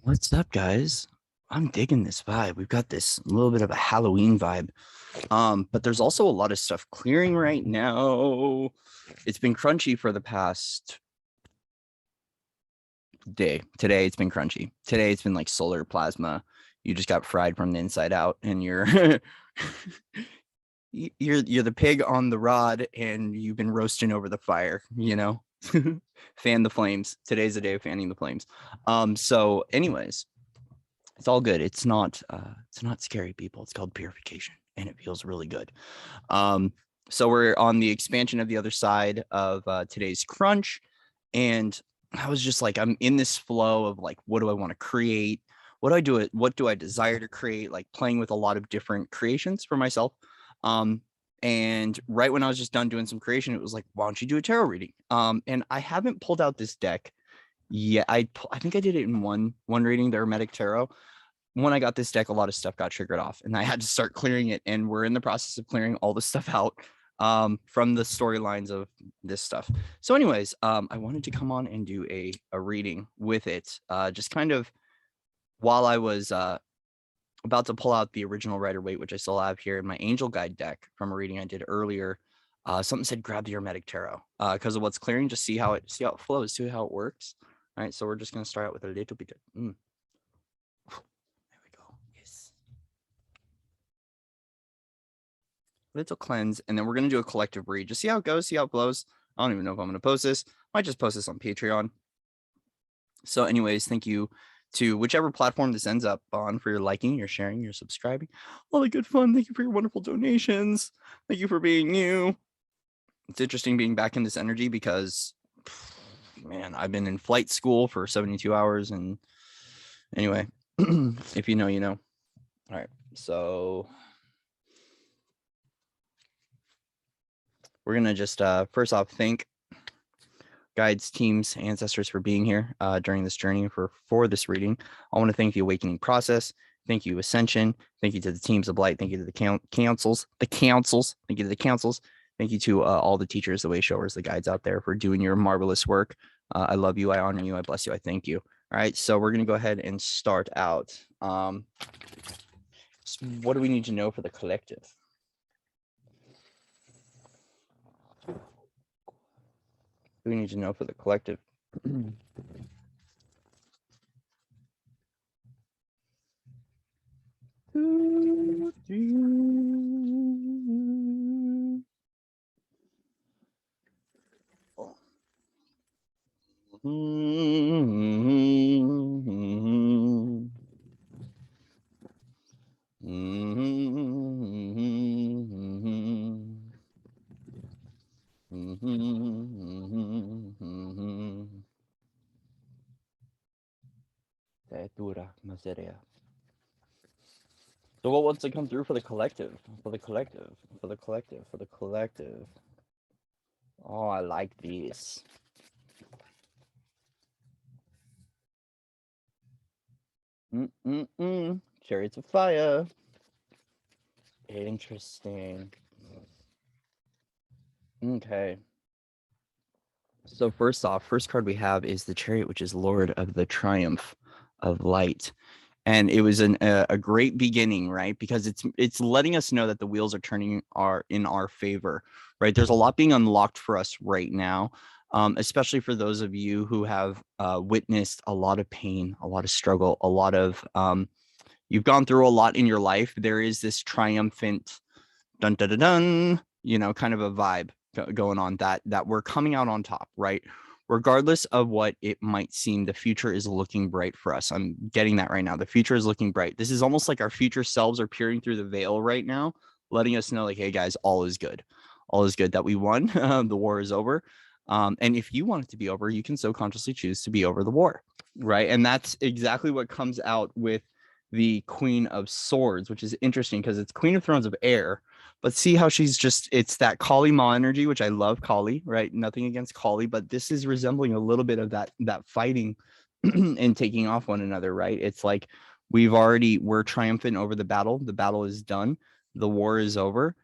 What's up, guys? I'm digging this vibe. We've got this little bit of a Halloween vibe. But there's also a lot of stuff clearing right now. It's been crunchy for the past day. Today it's been crunchy. Today it's been like solar plasma. You just got fried from the inside out, and you're you're the pig on the rod, and you've been roasting over the fire. Fan the flames. Today's the day of fanning the flames. So, anyways. It's all good. It's not scary, people. It's called purification, and it feels really good. So we're on the expansion of the other side of today's crunch, and I was just like, I'm in this flow of like, what do I want to create? What do I do? What do I desire to create? Like playing with a lot of different creations for myself. And right when I was just done doing some creation, it was like, why don't you do a tarot reading? And I haven't pulled out this deck. Yeah, I think I did it in one reading, the Hermetic Tarot. When I got this deck, a lot of stuff got triggered off, and I had to start clearing it. And we're in the process of clearing all the stuff out from the storylines of this stuff. So, anyways, I wanted to come on and do a reading with it. Just kind of while I was about to pull out the original Rider-Waite, which I still have here in my Angel Guide deck from a reading I did earlier. Something said grab the Hermetic Tarot because of what's clearing. Just see how it flows, see how it works. All right, so we're just gonna start out with a little bit. There we go. Yes. Little cleanse, and then we're gonna do a collective read. Just see how it goes, see how it flows. I don't even know if I'm gonna post this. Might just post this on Patreon. So, anyways, thank you to whichever platform this ends up on for your liking, your sharing, your subscribing, all the good fun. Thank you for your wonderful donations. Thank you for being you. It's interesting being back in this energy because, man, I've been in flight school for 72 hours. And anyway, if you know, you know. All right, so we're gonna just first off thank guides, teams, ancestors for being here during this journey for this reading. I want to thank the Awakening Process. Thank you, Ascension. Thank you to the teams of light. Thank you to the councils. Thank you to the councils. Thank you to all the teachers, the way showers, the guides out there for doing your marvelous work. I love you. I honor you. I bless you. I thank you. All right, so we're going to go ahead and start out. So what do we need to know for the collective? We need to know for the collective. So what wants to come through for the collective? For the collective. For the collective. For the collective. Oh, I like these. Chariots of Fire. Interesting. Okay. So first off, first card we have is the Chariot, which is Lord of the Triumph of Light. And it was a great beginning, right? Because it's letting us know that the wheels are turning in our favor, right? There's a lot being unlocked for us right now, especially for those of you who have witnessed a lot of pain, a lot of struggle, a lot of you've gone through a lot in your life. There is this triumphant dun dun dun dun, kind of a vibe going on that we're coming out on top, right? Regardless of what it might seem, the future is looking bright for us. I'm getting that right now. The future is looking bright. This is almost like our future selves are peering through the veil right now, letting us know like, hey guys, all is good. All is good, that we won. The war is over. And if you want it to be over, you can so consciously choose to be over the war, right? And that's exactly what comes out with the Queen of Swords, which is interesting because it's Queen of Thrones of Air. But see how she's it's that Kali Ma energy, which I love Kali, right? Nothing against Kali, but this is resembling a little bit of that fighting and taking off one another, right? It's like we're triumphant over the battle. The battle is done. The war is over.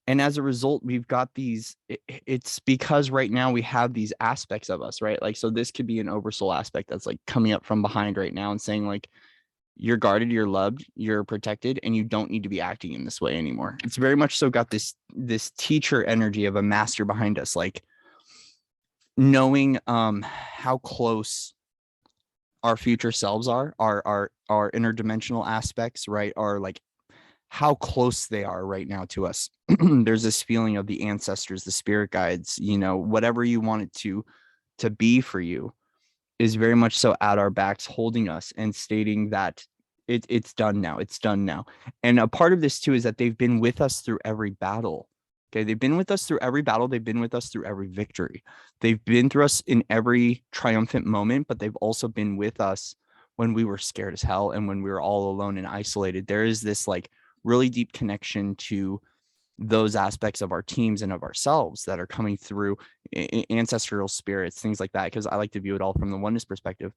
And as a result, we've got these, it's because right now we have these aspects of us, right? Like, so this could be an oversoul aspect that's like coming up from behind right now and saying like, you're guarded, you're loved, you're protected, and you don't need to be acting in this way anymore. It's very much so got this teacher energy of a master behind us, like knowing how close our future selves are, our interdimensional aspects, right? Are like how close they are right now to us. There's this feeling of the ancestors, the spirit guides, you know, whatever you want it to be for you is very much so at our backs, holding us and stating that it's done now. It's done now. And a part of this too is that they've been with us through every battle. Okay, they've been with us through every battle. They've been with us through every victory. They've been through us in every triumphant moment, but they've also been with us when we were scared as hell and when we were all alone and isolated. There is this like really deep connection to those aspects of our teams and of ourselves that are coming through ancestral spirits, things like that, because I like to view it all from the oneness perspective.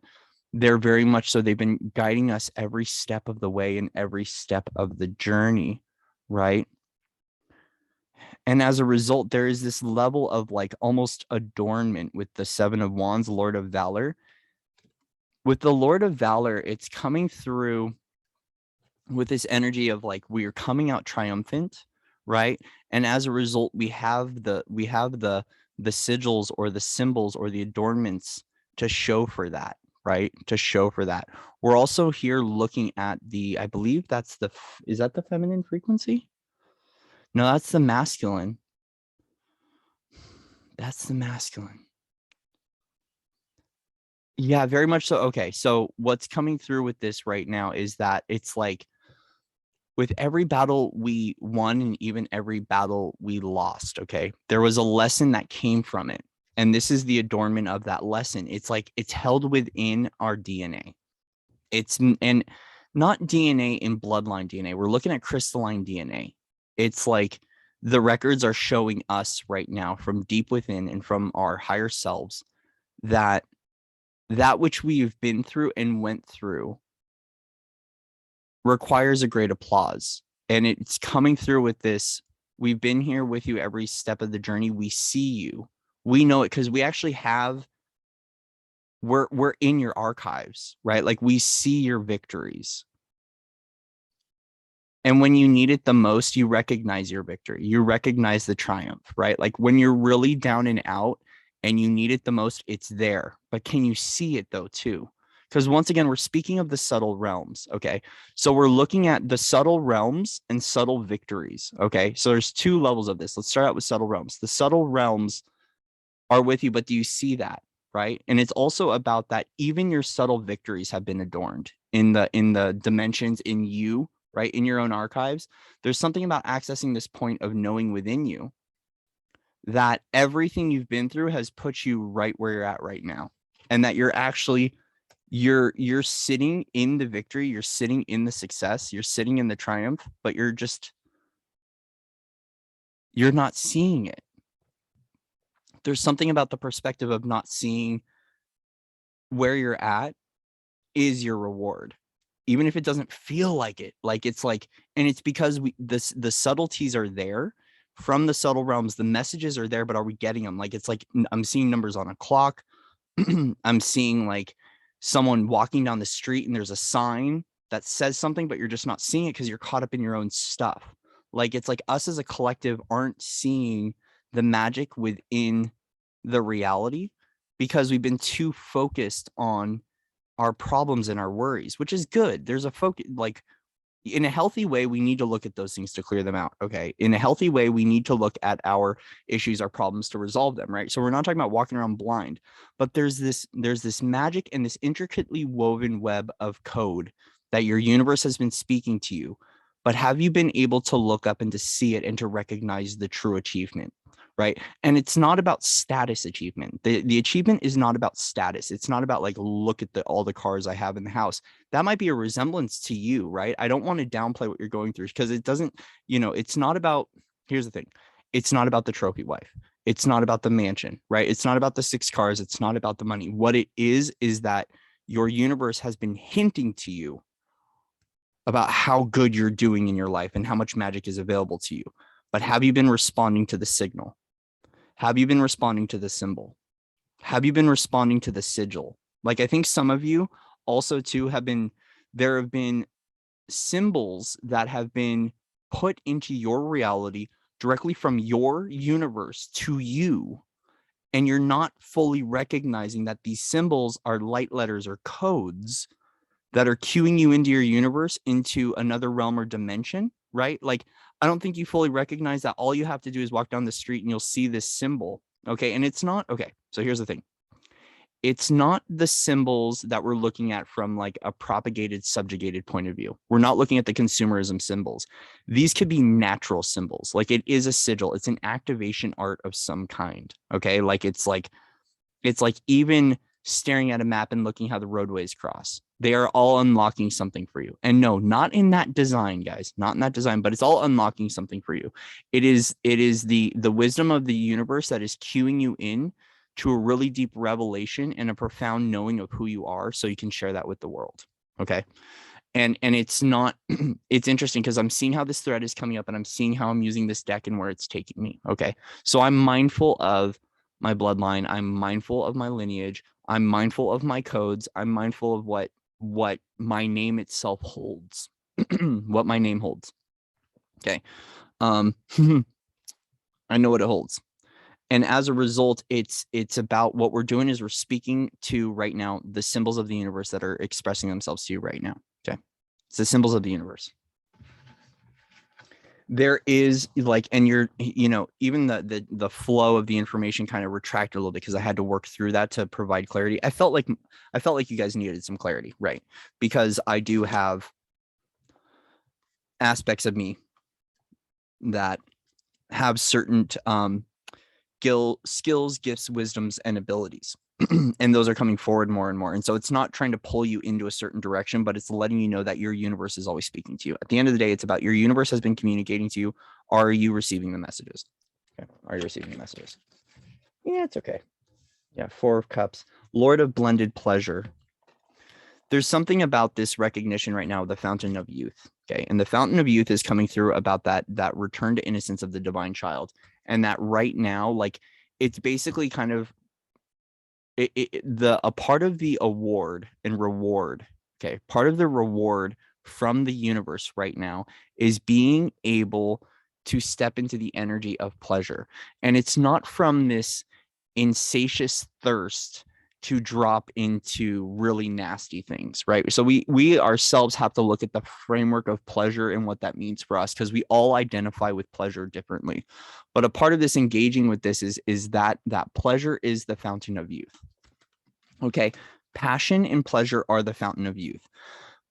They're very much so, they've been guiding us every step of the way and every step of the journey, right? And as a result, there is this level of like almost adornment with the Seven of Wands, Lord of Valor. With the Lord of Valor, it's coming through with this energy of like we're coming out triumphant, right? And as a result, we have the sigils or the symbols or the adornments to show for that, right? To show for that. We're also here looking at the, I believe that's the, is that the feminine frequency? No, that's the masculine. That's the masculine. Yeah, very much so. Okay, so what's coming through with this right now is that it's like with every battle we won and even every battle we lost, okay, there was a lesson that came from it. And this is the adornment of that lesson. It's like it's held within our DNA. It's and not DNA in bloodline DNA. We're looking at crystalline DNA. It's like the records are showing us right now from deep within and from our higher selves that which we've been through and went through requires a great applause. And it's coming through with this. We've been here with you every step of the journey. We see you. We know it because we actually have, we're in your archives, right? Like we see your victories. And when you need it the most, you recognize your victory. You recognize the triumph, right? Like when you're really down and out and you need it the most, it's there. But can you see it though, too? Because once again, we're speaking of the subtle realms. Okay. So we're looking at the subtle realms and subtle victories. Okay. So there's two levels of this. Let's start out with subtle realms. The subtle realms are with you, but do you see that? Right. And it's also about that even your subtle victories have been adorned in the dimensions in you, right? In your own archives. There's something about accessing this point of knowing within you that everything you've been through has put you right where you're at right now. And that you're actually, you're sitting in the victory, you're sitting in the success, you're sitting in the triumph, but you're not seeing it. There's something about the perspective of not seeing where you're at is your reward, even if it doesn't feel like it. Like it's like, and it's because the subtleties are there from the subtle realms. The messages are there, but are we getting them? Like it's like I'm seeing numbers on a clock. I'm seeing like someone walking down the street and there's a sign that says something, but you're just not seeing it because you're caught up in your own stuff. Like it's like us as a collective aren't seeing the magic within the reality because we've been too focused on our problems and our worries, which is good. There's a focus, like in a healthy way, we need to look at those things to clear them out. Okay. In a healthy way, we need to look at our issues, our problems to resolve them. Right. So we're not talking about walking around blind, but there's this magic and this intricately woven web of code that your universe has been speaking to you. But have you been able to look up and to see it and to recognize the true achievement? Right. And it's not about status achievement. The achievement is not about status. It's not about like, look at all the cars I have in the house. That might be a resemblance to you, right? I don't want to downplay what you're going through because it doesn't, it's not about, here's the thing. It's not about the trophy wife. It's not about the mansion, right? It's not about the 6 cars. It's not about the money. What it is that your universe has been hinting to you about how good you're doing in your life and how much magic is available to you. but have you been responding to the signal? Have you been responding to the symbol? Have you been responding to the sigil? Like, I think some of you also too there have been symbols that have been put into your reality directly from your universe to you, and you're not fully recognizing that these symbols are light letters or codes that are cueing you into your universe, into another realm or dimension, right? Like, I don't think you fully recognize that all you have to do is walk down the street and you'll see this symbol. Okay. And it's not, okay. So here's the thing. It's not the symbols that we're looking at from like a propagated, subjugated point of view. We're not looking at the consumerism symbols. These could be natural symbols. Like, it is a sigil. It's an activation art of some kind. Okay. It's like even staring at a map and looking how the roadways cross. They are all unlocking something for you. And no, not in that design, guys, not in that design, but it's all unlocking something for you. It is the wisdom of the universe that is cueing you in to a really deep revelation and a profound knowing of who you are, so you can share that with the world. Okay. And it's not, it's interesting because I'm seeing how this thread is coming up, and I'm seeing how I'm using this deck and where it's taking me. Okay. So I'm mindful of my bloodline. I'm mindful of my lineage. I'm mindful of my codes. I'm mindful of what my name itself holds, what my name holds. Okay. I know what it holds. And as a result, it's about what we're doing is we're speaking to right now the symbols of the universe that are expressing themselves to you right now. Okay. It's the symbols of the universe. There is like, and you're, even the flow of the information kind of retracted a little bit because I had to work through that to provide clarity. I felt like you guys needed some clarity, right? Because I do have aspects of me that have certain skills, gifts, wisdoms, and abilities. And those are coming forward more and more. And so it's not trying to pull you into a certain direction, but it's letting you know that your universe is always speaking to you. At the end of the day, it's about your universe has been communicating to you. Are you receiving the messages? Okay. Are you receiving the messages? Yeah, it's okay. Yeah. 4 of Cups, Lord of blended pleasure. There's something about this recognition right now, the fountain of youth. Okay. And the fountain of youth is coming through about that return to innocence of the divine child. And that right now, like, it's basically kind of a part of the award and reward. Okay. Part of the reward from the universe right now is being able to step into the energy of pleasure. And it's not from this insatious thirst to drop into really nasty things, right? So we ourselves have to look at the framework of pleasure and what that means for us, because we all identify with pleasure differently. But a part of this engaging with this is that pleasure is the fountain of youth. Okay, passion and pleasure are the fountain of youth.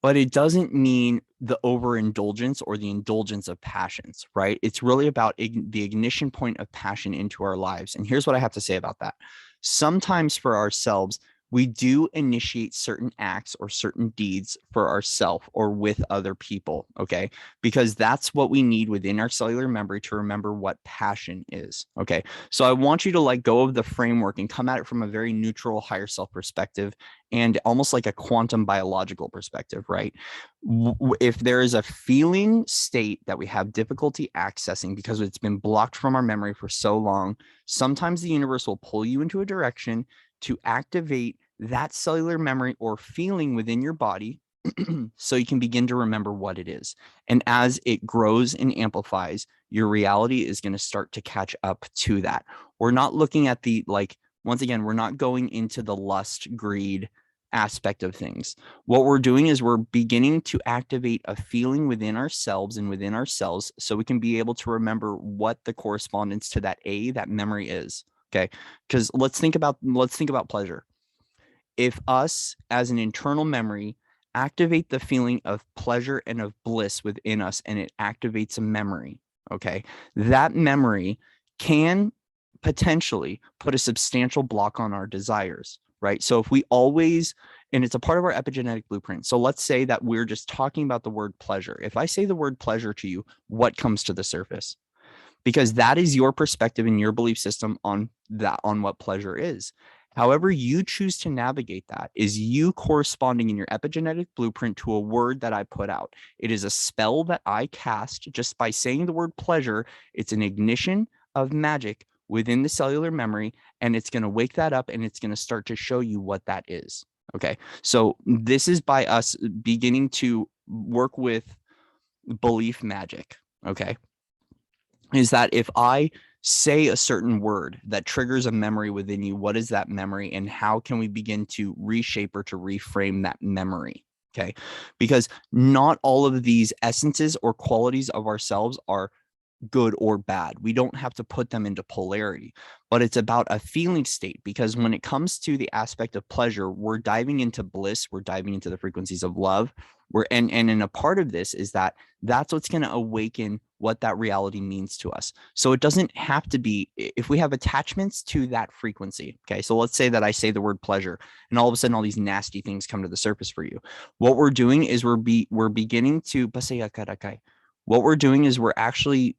But it doesn't mean the overindulgence or the indulgence of passions, right? It's really about the ignition point of passion into our lives. And here's what I have to say about that. Sometimes for ourselves, we do initiate certain acts or certain deeds for ourselves or with other people, okay? Because that's what we need within our cellular memory to remember what passion is, okay? So I want you to let go of the framework and come at it from a very neutral, higher self perspective, and almost like a quantum biological perspective, right? If there is a feeling state that we have difficulty accessing because it's been blocked from our memory for so long, sometimes the universe will pull you into a direction to activate that cellular memory or feeling within your body so you can begin to remember what it is. And as it grows and amplifies, your reality is going to start to catch up to that. We're not looking at once again, we're not going into the lust, greed aspect of things. What we're doing is we're beginning to activate a feeling within ourselves and within ourselves so we can be able to remember what the correspondence to that memory is. Okay. Because let's think about pleasure. If us as an internal memory activate the feeling of pleasure and of bliss within us, and it activates a memory, okay, that memory can potentially put a substantial block on our desires, right? So if we always, and it's a part of our epigenetic blueprint. So let's say that we're just talking about the word pleasure. If I say the word pleasure to you, what comes to the surface? Because that is your perspective and your belief system on what pleasure is. However you choose to navigate that is you corresponding in your epigenetic blueprint to a word that I put out. It is a spell that I cast just by saying the word pleasure. It's an ignition of magic within the cellular memory, and it's going to wake that up, and it's going to start to show you what that is. Okay. So this is by us beginning to work with belief magic. Okay. Is that if I say a certain word that triggers a memory within you, what is that memory, and how can we begin to reshape or to reframe that memory? Okay. Because not all of these essences or qualities of ourselves are good or bad. We don't have to put them into polarity, but it's about a feeling state, because when it comes to the aspect of pleasure, we're diving into bliss, we're diving into the frequencies of love. And in a part of this is that that's what's going to awaken what that reality means to us. So it doesn't have to be, if we have attachments to that frequency. Okay. So let's say that I say the word pleasure, and all of a sudden all these nasty things come to the surface for you. What we're doing is we're beginning to, what we're doing is we're actually,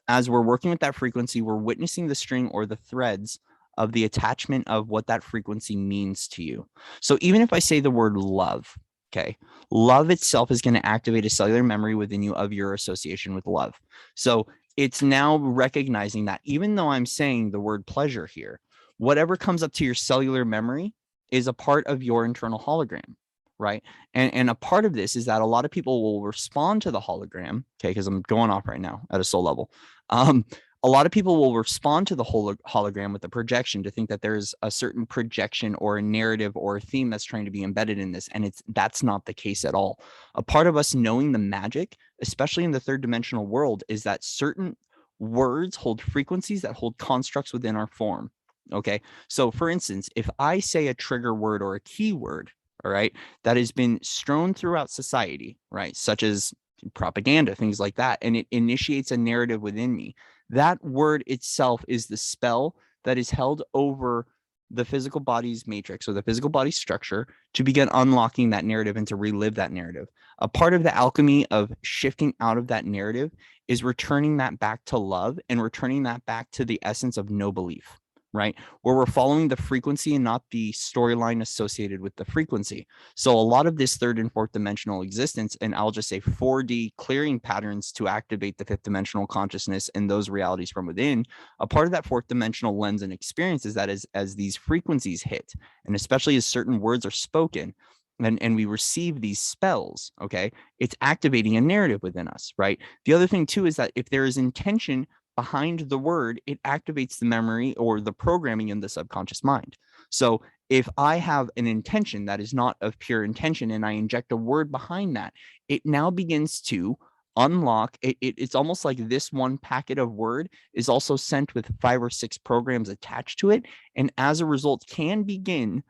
as we're working with that frequency, we're witnessing the string or the threads of the attachment of what that frequency means to you. So even if I say the word love, okay, love itself is going to activate a cellular memory within you of your association with love. So it's now recognizing that even though I'm saying the word pleasure here, whatever comes up to your cellular memory is a part of your internal hologram. Right. And a part of this is that a lot of people will respond to the hologram. Okay. Because I'm going off right now at a soul level. A lot of people will respond to the hologram with a projection to think that there's a certain projection or a narrative or a theme that's trying to be embedded in this. And that's not the case at all. A part of us knowing the magic, especially in the third dimensional world, is that certain words hold frequencies that hold constructs within our form. Okay. So for instance, if I say a trigger word or a keyword, all right, that has been strewn throughout society, right, such as propaganda, things like that, and it initiates a narrative within me. That word itself is the spell that is held over the physical body's matrix or the physical body structure to begin unlocking that narrative and to relive that narrative. A part of the alchemy of shifting out of that narrative is returning that back to love and returning that back to the essence of no belief. Right? Where we're following the frequency and not the storyline associated with the frequency. So a lot of this third and fourth dimensional existence, and I'll just say 4D clearing patterns to activate the fifth dimensional consciousness and those realities from within, a part of that fourth dimensional lens and experience is that as these frequencies hit, and especially as certain words are spoken, and we receive these spells, okay, it's activating a narrative within us, right? The other thing too is that if there is intention behind the word, it activates the memory or the programming in the subconscious mind. So if I have an intention that is not of pure intention and I inject a word behind that, it now begins to unlock it. It's almost like this one packet of word is also sent with 5 or 6 programs attached to it, and as a result can begin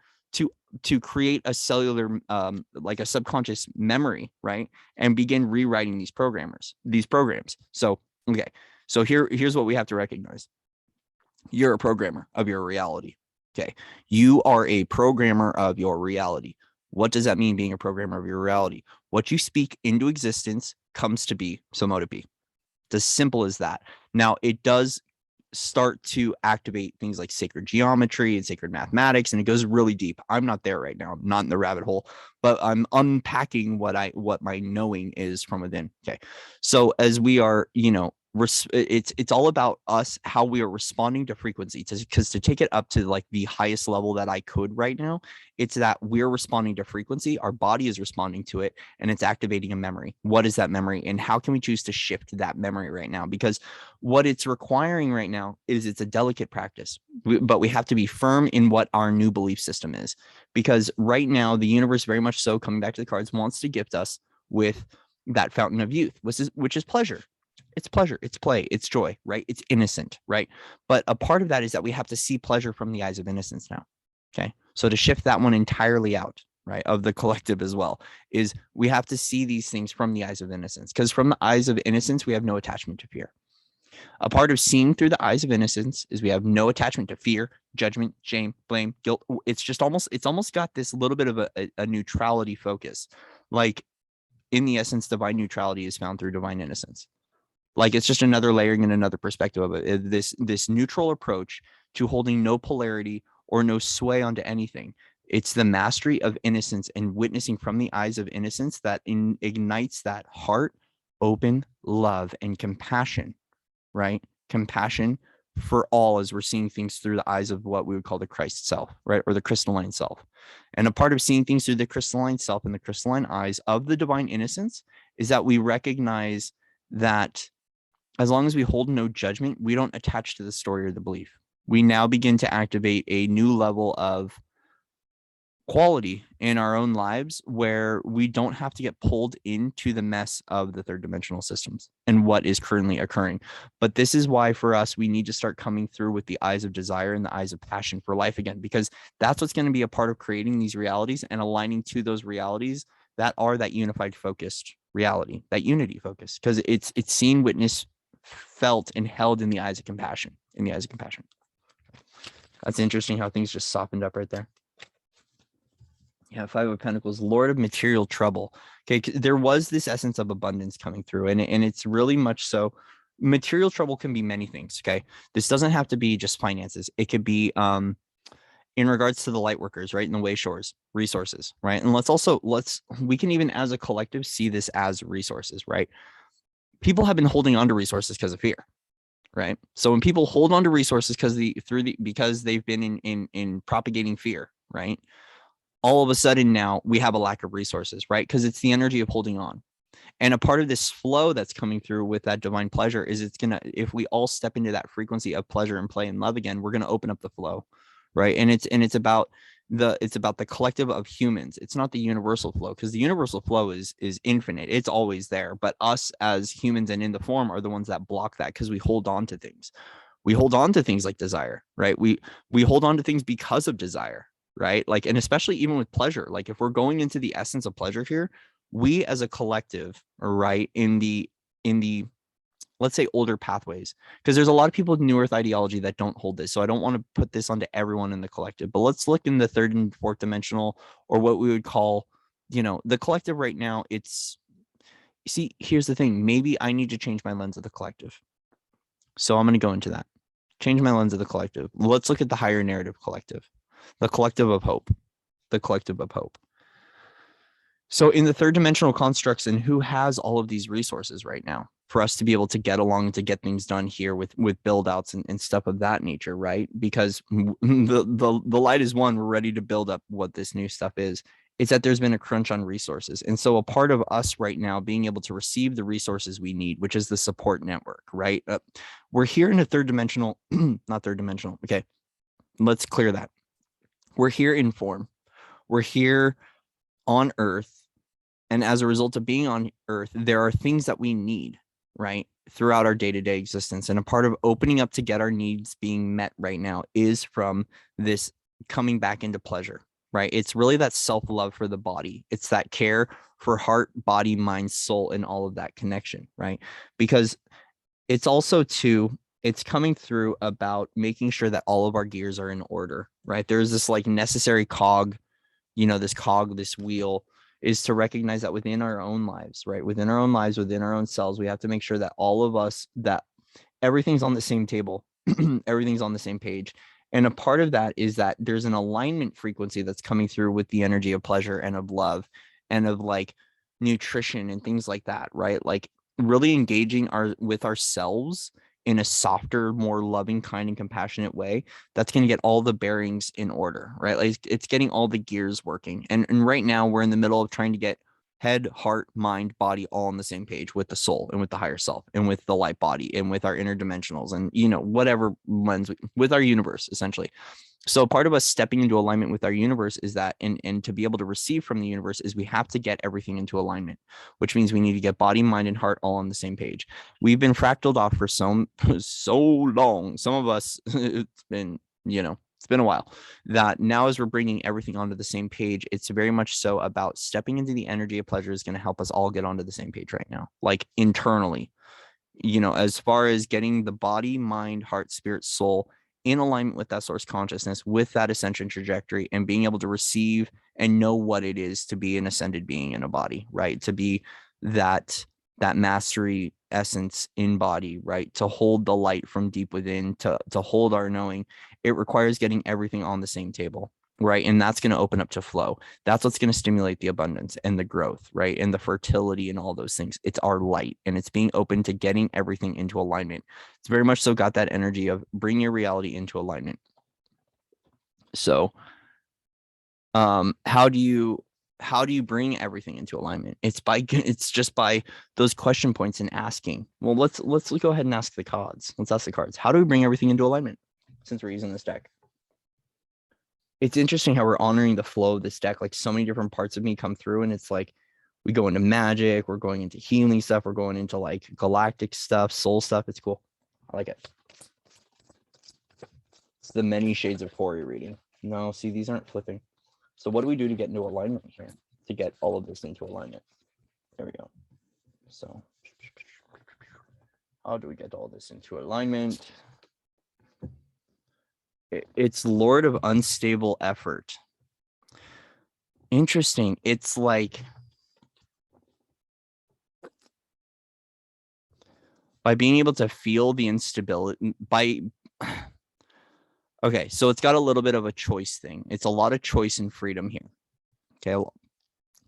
to create a cellular like a subconscious memory, right, and begin rewriting these programs. So okay. So here's what we have to recognize. You're a programmer of your reality. Okay. You are a programmer of your reality. What does that mean, being a programmer of your reality? What you speak into existence comes to be, so mote it be. It's as simple as that. Now, it does start to activate things like sacred geometry and sacred mathematics, and it goes really deep. I'm not there right now. I'm not in the rabbit hole, but I'm unpacking what my knowing is from within. Okay. So as we are, it's all about us, how we are responding to frequency, because to take it up to like the highest level that I could right now, it's that we're responding to frequency, our body is responding to it, and it's activating a memory. What is that memory, and how can we choose to shift that memory right now? Because what it's requiring right now is it's a delicate practice, but we have to be firm in what our new belief system is, because right now the universe, very much so, coming back to the cards, wants to gift us with that fountain of youth, which is pleasure. It's pleasure, it's play, it's joy, right? It's innocent, right? But a part of that is that we have to see pleasure from the eyes of innocence now. Okay. So to shift that one entirely out, right, of the collective as well, is we have to see these things from the eyes of innocence, because from the eyes of innocence, we have no attachment to fear. A part of seeing through the eyes of innocence is we have no attachment to fear, judgment, shame, blame, guilt. It's almost got this little bit of a neutrality focus. Like in the essence, divine neutrality is found through divine innocence. Like it's just another layering and another perspective of it. This neutral approach to holding no polarity or no sway onto anything. It's the mastery of innocence and witnessing from the eyes of innocence that ignites that heart, open love and compassion, right? Compassion for all as we're seeing things through the eyes of what we would call the Christ self, right? Or the crystalline self. And a part of seeing things through the crystalline self and the crystalline eyes of the divine innocence is that we recognize that as long as we hold no judgment, we don't attach to the story or the belief. We now begin to activate a new level of quality in our own lives where we don't have to get pulled into the mess of the third dimensional systems and what is currently occurring. But this is why for us, we need to start coming through with the eyes of desire and the eyes of passion for life again, because that's what's going to be a part of creating these realities and aligning to those realities that are that unified focused reality, that unity focus, because it's seen, witnessed, felt, and held in the eyes of compassion, That's interesting how things just softened up right there. Yeah, Five of Pentacles, Lord of material trouble. Okay, there was this essence of abundance coming through, and it's really much so. Material trouble can be many things. Okay, this doesn't have to be just finances. It could be in regards to the light workers, right, in the way shores, resources, right. And we can even as a collective see this as resources, right. People have been holding on to resources because of fear, right. So when people hold on to resources because they've been in propagating fear, right, all of a sudden now we have a lack of resources, right? Because it's the energy of holding on. And a part of this flow that's coming through with that divine pleasure is if we all step into that frequency of pleasure and play and love again, we're going to open up the flow, right? And it's about the collective of humans. It's not the universal flow, because the universal flow is infinite. It's always there. But us as humans and in the form are the ones that block that, because we hold on to things. We hold on to things like desire, right? We hold on to things because of desire, right? Like, and especially even with pleasure, like if we're going into the essence of pleasure here, we as a collective, right, in the let's say older pathways, because there's a lot of people with new earth ideology that don't hold this. So I don't want to put this onto everyone in the collective, but let's look in the third and fourth dimensional, or what we would call, the collective right now. See, here's the thing. Maybe I need to change my lens of the collective. So I'm going to go into that. Change my lens of the collective. Let's look at the higher narrative collective. The collective of hope. The collective of hope. So in the third dimensional constructs, and who has all of these resources right now for us to be able to get along and to get things done here with build outs and stuff of that nature, right? Because the light is one, we're ready to build up what this new stuff is. It's that there's been a crunch on resources. And so a part of us right now being able to receive the resources we need, which is the support network, right? We're here in a third dimensional, not third dimensional. Okay, let's clear that. We're here in form. We're here on Earth. And as a result of being on Earth, there are things that we need, right, throughout our day-to-day existence. And a part of opening up to get our needs being met right now is from this coming back into pleasure, right? It's really that self-love for the body. It's that care for heart, body, mind, soul, and all of that connection, right? Because it's also it's coming through about making sure that all of our gears are in order, right? There's this like necessary cog, this wheel, is to recognize that within our own lives, right? Within our own lives, within our own selves, we have to make sure that all of us, that everything's on the same table, everything's on the same page. And a part of that is that there's an alignment frequency that's coming through with the energy of pleasure and of love and of like nutrition and things like that, right? Like really engaging with ourselves in a softer, more loving, kind, and compassionate way. That's going to get all the bearings in order, right? Like it's getting all the gears working. And right now we're in the middle of trying to get head, heart, mind, body all on the same page with the soul and with the higher self and with the light body and with our interdimensionals and, whatever lens with our universe, essentially. So part of us stepping into alignment with our universe is that, and to be able to receive from the universe is we have to get everything into alignment, which means we need to get body, mind, and heart all on the same page. We've been fractaled off for so long. Some of us, it's been a while, that now as we're bringing everything onto the same page, it's very much so about stepping into the energy of pleasure is going to help us all get onto the same page right now, like internally, as far as getting the body, mind, heart, spirit, soul in alignment with that source consciousness, with that ascension trajectory, and being able to receive and know what it is to be an ascended being in a body, right? To be that mastery essence in body, right? To hold the light from deep within, to hold our knowing. it requires getting everything on the same table, right? And that's going to open up to flow. That's what's going to stimulate the abundance and the growth, right? And the fertility and all those things. It's our light, and it's being open to getting everything into alignment. It's very much so got that energy of bring your reality into alignment. So how do you bring everything into alignment? It's just by those question points and asking. Well, let's go ahead and ask the cards. Let's ask the cards. How do we bring everything into alignment since we're using this deck? It's interesting how we're honoring the flow of this deck. Like, so many different parts of me come through, and it's like we go into magic, we're going into healing stuff, we're going into like galactic stuff, soul stuff. It's cool. I like it. It's the many shades of Corey reading. No, see, these aren't flipping. So what do we do to get into alignment here? To get all of this into alignment? There we go. So how do we get all this into alignment? It's Lord of Unstable Effort. Interesting. It's like by being able to feel the instability okay, so it's got a little bit of a choice thing. It's a lot of choice and freedom here. Okay,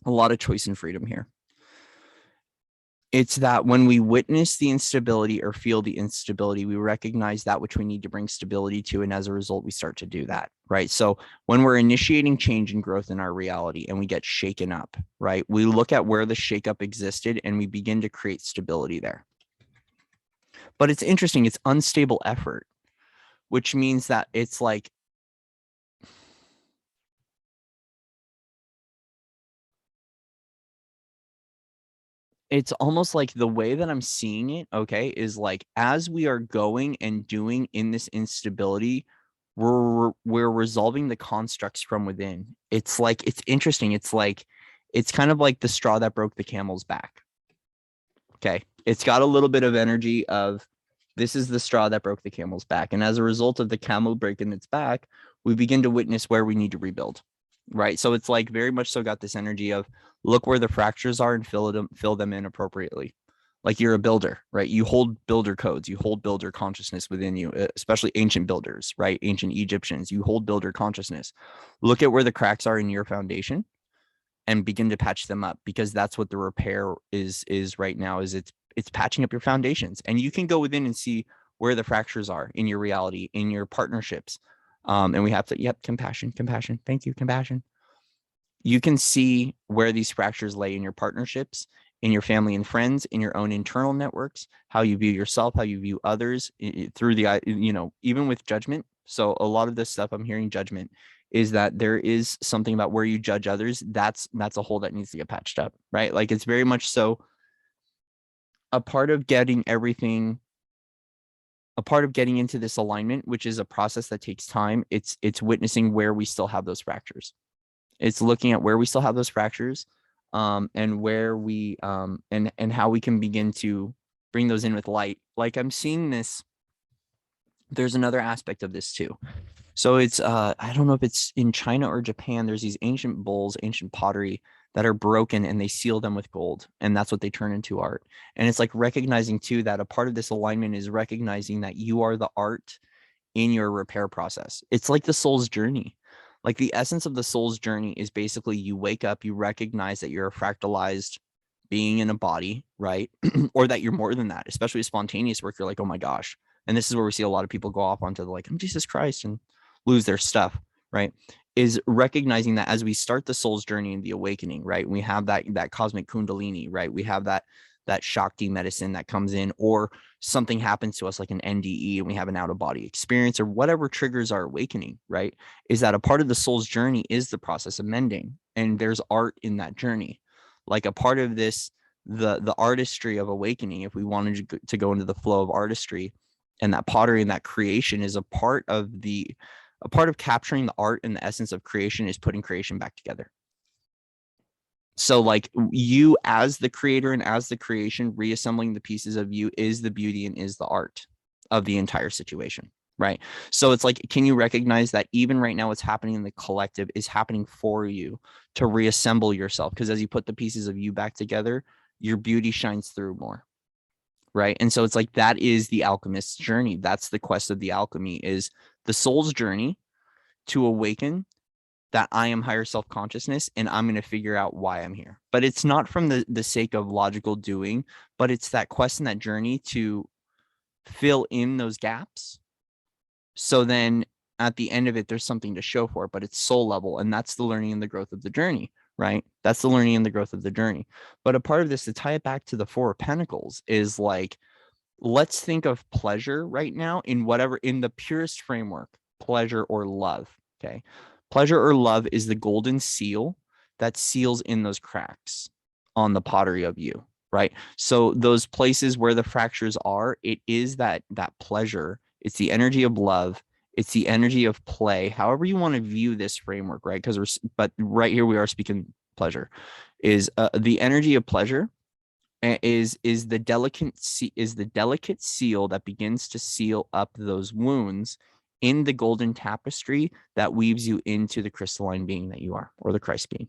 a lot of choice and freedom here. It's that when we witness the instability or feel the instability, we recognize that which we need to bring stability to, and as a result, we start to do that, right? So when we're initiating change and growth in our reality and we get shaken up, right, we look at where the shakeup existed and we begin to create stability there. But it's interesting, it's unstable effort, which means that it's like, it's almost like the way that I'm seeing it, okay, is like as we are going and doing in this instability, we're resolving the constructs from within. It's like, it's interesting. It's like, it's kind of like the straw that broke the camel's back. Okay. It's got a little bit of energy of this is the straw that broke the camel's back. And as a result of the camel breaking its back, we begin to witness where we need to rebuild. Right. So it's like very much so got this energy of look where the fractures are and fill them in appropriately. Like you're a builder, right? You hold builder codes, you hold builder consciousness within you, especially ancient builders, right? Ancient Egyptians, you hold builder consciousness. Look at where the cracks are in your foundation and begin to patch them up, because that's what the repair is right now, is it's patching up your foundations. And you can go within and see where the fractures are in your reality, in your partnerships. And we have to, yep, compassion. Thank you, compassion. You can see where these fractures lay in your partnerships, in your family and friends, in your own internal networks, how you view yourself, how you view others through the, even with judgment. So a lot of this stuff I'm hearing judgment is that there is something about where you judge others. That's a hole that needs to get patched up, right? Like it's very much so a part of getting everything, a part of getting into this alignment, which is a process that takes time. It's witnessing where we still have those fractures. It's looking at where we still have those fractures, and where we and how we can begin to bring those in with light. Like I'm seeing this. There's another aspect of this too. So it's I don't know if it's in China or Japan. There's these ancient bowls, ancient pottery that are broken, and they seal them with gold, and that's what they turn into art. And it's like recognizing too that a part of this alignment is recognizing that you are the art in your repair process. It's like the soul's journey. Like the essence of the soul's journey is basically you wake up, you recognize that you're a fractalized being in a body, right? Or that you're more than that, especially with spontaneous work. You're like, oh my gosh. And this is where we see a lot of people go off onto the like, I'm Jesus Christ, and lose their stuff, right? Is recognizing that as we start the soul's journey in the awakening, right? We have that cosmic kundalini, right? We have that Shakti medicine that comes in, or something happens to us like an NDE and we have an out of body experience, or whatever triggers our awakening, right? Is that a part of the soul's journey is the process of mending, and there's art in that journey. Like a part of this, the artistry of awakening, if we wanted to go into the flow of artistry, and that pottery and that creation is a part of capturing the art and the essence of creation, is putting creation back together. So like you as the creator and as the creation, reassembling the pieces of you is the beauty and is the art of the entire situation, right? So it's like, can you recognize that even right now what's happening in the collective is happening for you to reassemble yourself? Because as you put the pieces of you back together, your beauty shines through more, right? And so it's like, that is the alchemist's journey. That's the quest of the alchemy, is the soul's journey to awaken that I am higher self-consciousness and I'm going to figure out why I'm here. But it's not from the sake of logical doing, but it's that quest and that journey to fill in those gaps. So then at the end of it, there's something to show for it, but it's soul level. And that's the learning and the growth of the journey, right? That's the learning and the growth of the journey. But a part of this, to tie it back to the Four of Pentacles, is like, let's think of pleasure right now in the purest framework, pleasure or love. Okay. Pleasure or love is the golden seal that seals in those cracks on the pottery of you, right? So those places where the fractures are, it is that pleasure. It's the energy of love. It's the energy of play, however you want to view this framework, right? But right here we are speaking pleasure, is the energy of pleasure is the delicate seal that begins to seal up those wounds in the golden tapestry that weaves you into the crystalline being that you are, or the Christ being.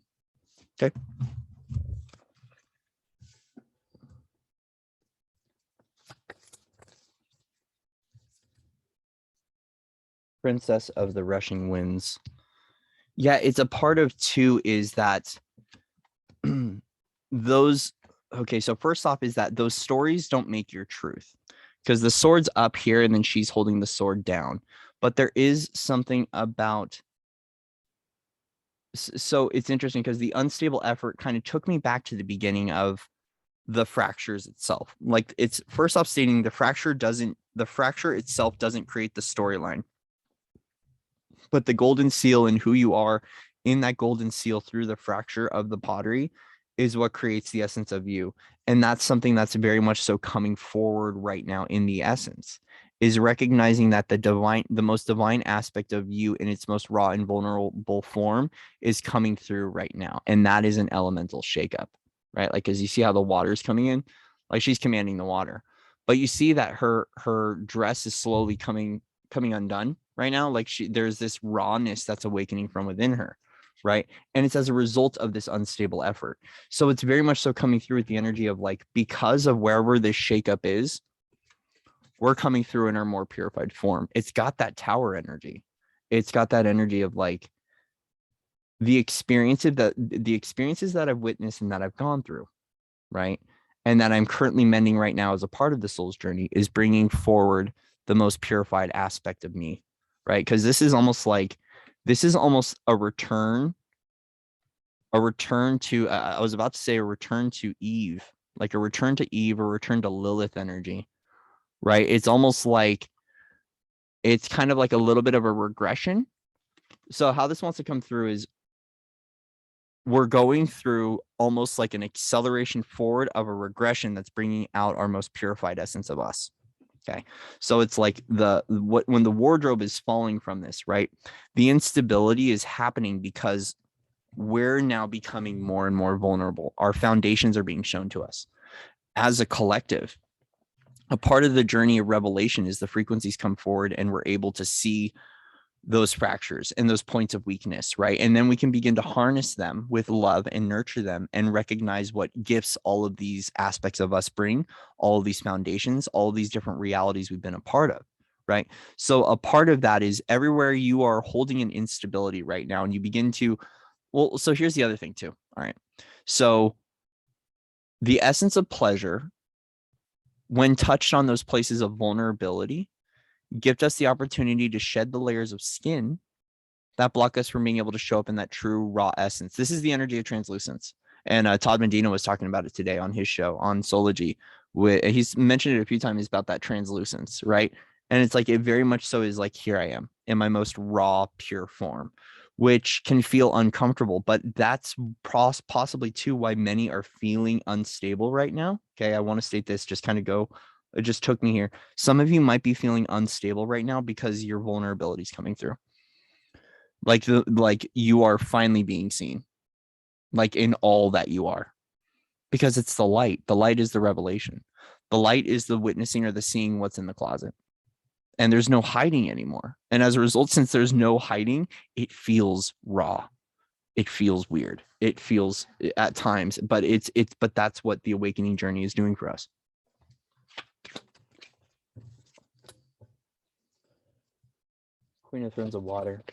Okay. Princess of the Rushing Winds. Yeah, it's a part of two is that those, okay, so first off is that those stories don't make your truth, because the sword's up here and then she's holding the sword down. But there is something about, so it's interesting because the unstable effort kind of took me back to the beginning of the fractures itself. Like, it's first off stating the fracture itself doesn't create the storyline, but the golden seal and who you are in that golden seal through the fracture of the pottery is what creates the essence of you. And that's something that's very much so coming forward right now in the essence, is recognizing that the most divine aspect of you in its most raw and vulnerable form is coming through right now. And that is an elemental shakeup, right? Like, as you see how the water is coming in, like she's commanding the water, but you see that her dress is slowly coming undone right now. Like, there's this rawness that's awakening from within her, right? And it's as a result of this unstable effort. So it's very much so coming through with the energy of like, because of wherever this shakeup is, we're coming through in our more purified form. It's got that tower energy. It's got that energy of like the experiences that I've witnessed and that I've gone through, right? And that I'm currently mending right now as a part of the soul's journey is bringing forward the most purified aspect of me, right? Because this is almost a return to, I was about to say a return to Eve, like a return to Eve, or return to Lilith energy, right? It's almost like, it's kind of like a little bit of a regression. So how this wants to come through is we're going through almost like an acceleration forward of a regression that's bringing out our most purified essence of us. Okay. So it's like when the wardrobe is falling from this, right? The instability is happening because we're now becoming more and more vulnerable. Our foundations are being shown to us as a collective. A part of the journey of revelation is the frequencies come forward and we're able to see those fractures and those points of weakness, right? And then we can begin to harness them with love and nurture them and recognize what gifts all of these aspects of us bring, all of these foundations, all of these different realities we've been a part of, right? So a part of that is everywhere you are holding an instability right now, and you begin to, well, so here's the other thing too. All right. So the essence of pleasure, when touched on those places of vulnerability, gift us the opportunity to shed the layers of skin that block us from being able to show up in that true raw essence. This is the energy of translucence. And Todd Medina was talking about it today on his show on Sology. He's mentioned it a few times about that translucence, right? And it's like, it very much so is like, here I am in my most raw, pure form, which can feel uncomfortable, but that's possibly too why many are feeling unstable right now. Okay, I want to state this, just kind of go, it just took me here. Some of you might be feeling unstable right now because your vulnerability is coming through. Like you are finally being seen, like in all that you are, because it's the light. The light is the revelation. The light is the witnessing or the seeing what's in the closet. And there's no hiding anymore. And as a result, since there's no hiding, it feels raw. It feels weird. It feels at times, but but that's what the awakening journey is doing for us. Queen of Thrones of Water.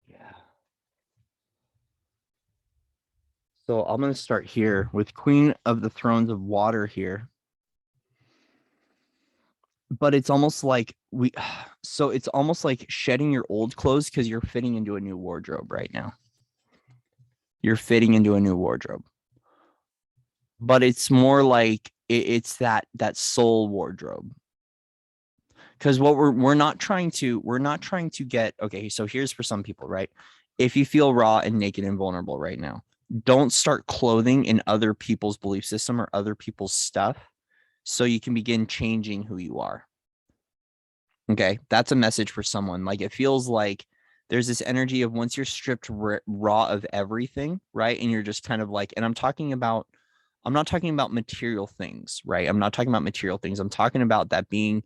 Yeah. So I'm going to start here with Queen of the Thrones of Water here. But it's almost like it's almost like shedding your old clothes because you're fitting into a new wardrobe right now. You're fitting into a new wardrobe. But it's more like it's that soul wardrobe. Because what we're not trying to get, okay, so here's for some people, right? If you feel raw and naked and vulnerable right now, don't start clothing in other people's belief system or other people's stuff so you can begin changing who you are. Okay, that's a message for someone. Like, it feels like there's this energy of once you're stripped raw of everything, right? And you're just kind of like, and I'm not talking about material things, right? I'm not talking about material things. I'm talking about that being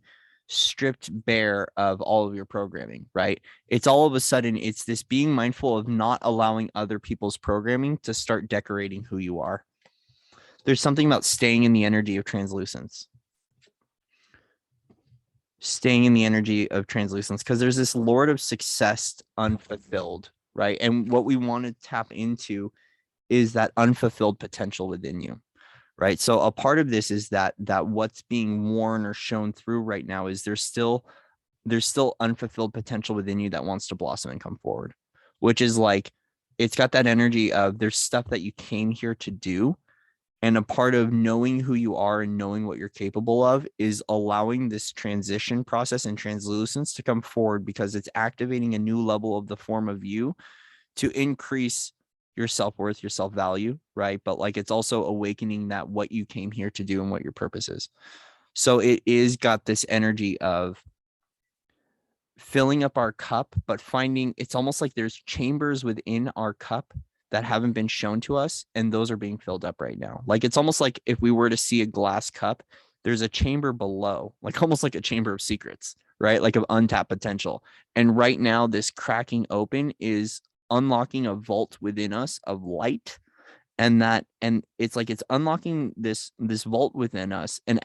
stripped bare of all of your programming, right? It's all of a sudden, it's this being mindful of not allowing other people's programming to start decorating who you are. There's something about staying in the energy of translucence. Staying in the energy of translucence, because there's this Lord of Success unfulfilled, right? And what we want to tap into is that unfulfilled potential within you, right? So a part of this is that what's being worn or shown through right now is there's still unfulfilled potential within you that wants to blossom and come forward, which is like, it's got that energy of there's stuff that you came here to do. And a part of knowing who you are and knowing what you're capable of is allowing this transition process and translucence to come forward, because it's activating a new level of the form of you to increase your self-worth, your self-value, right? But like, it's also awakening that what you came here to do and what your purpose is. So it is got this energy of filling up our cup, but finding, it's almost like there's chambers within our cup that haven't been shown to us, and those are being filled up right now. Like, it's almost like if we were to see a glass cup, there's a chamber below, like almost like a chamber of secrets, right? Like of untapped potential. And right now, this cracking open is unlocking a vault within us of light, and it's like it's unlocking this vault within us. And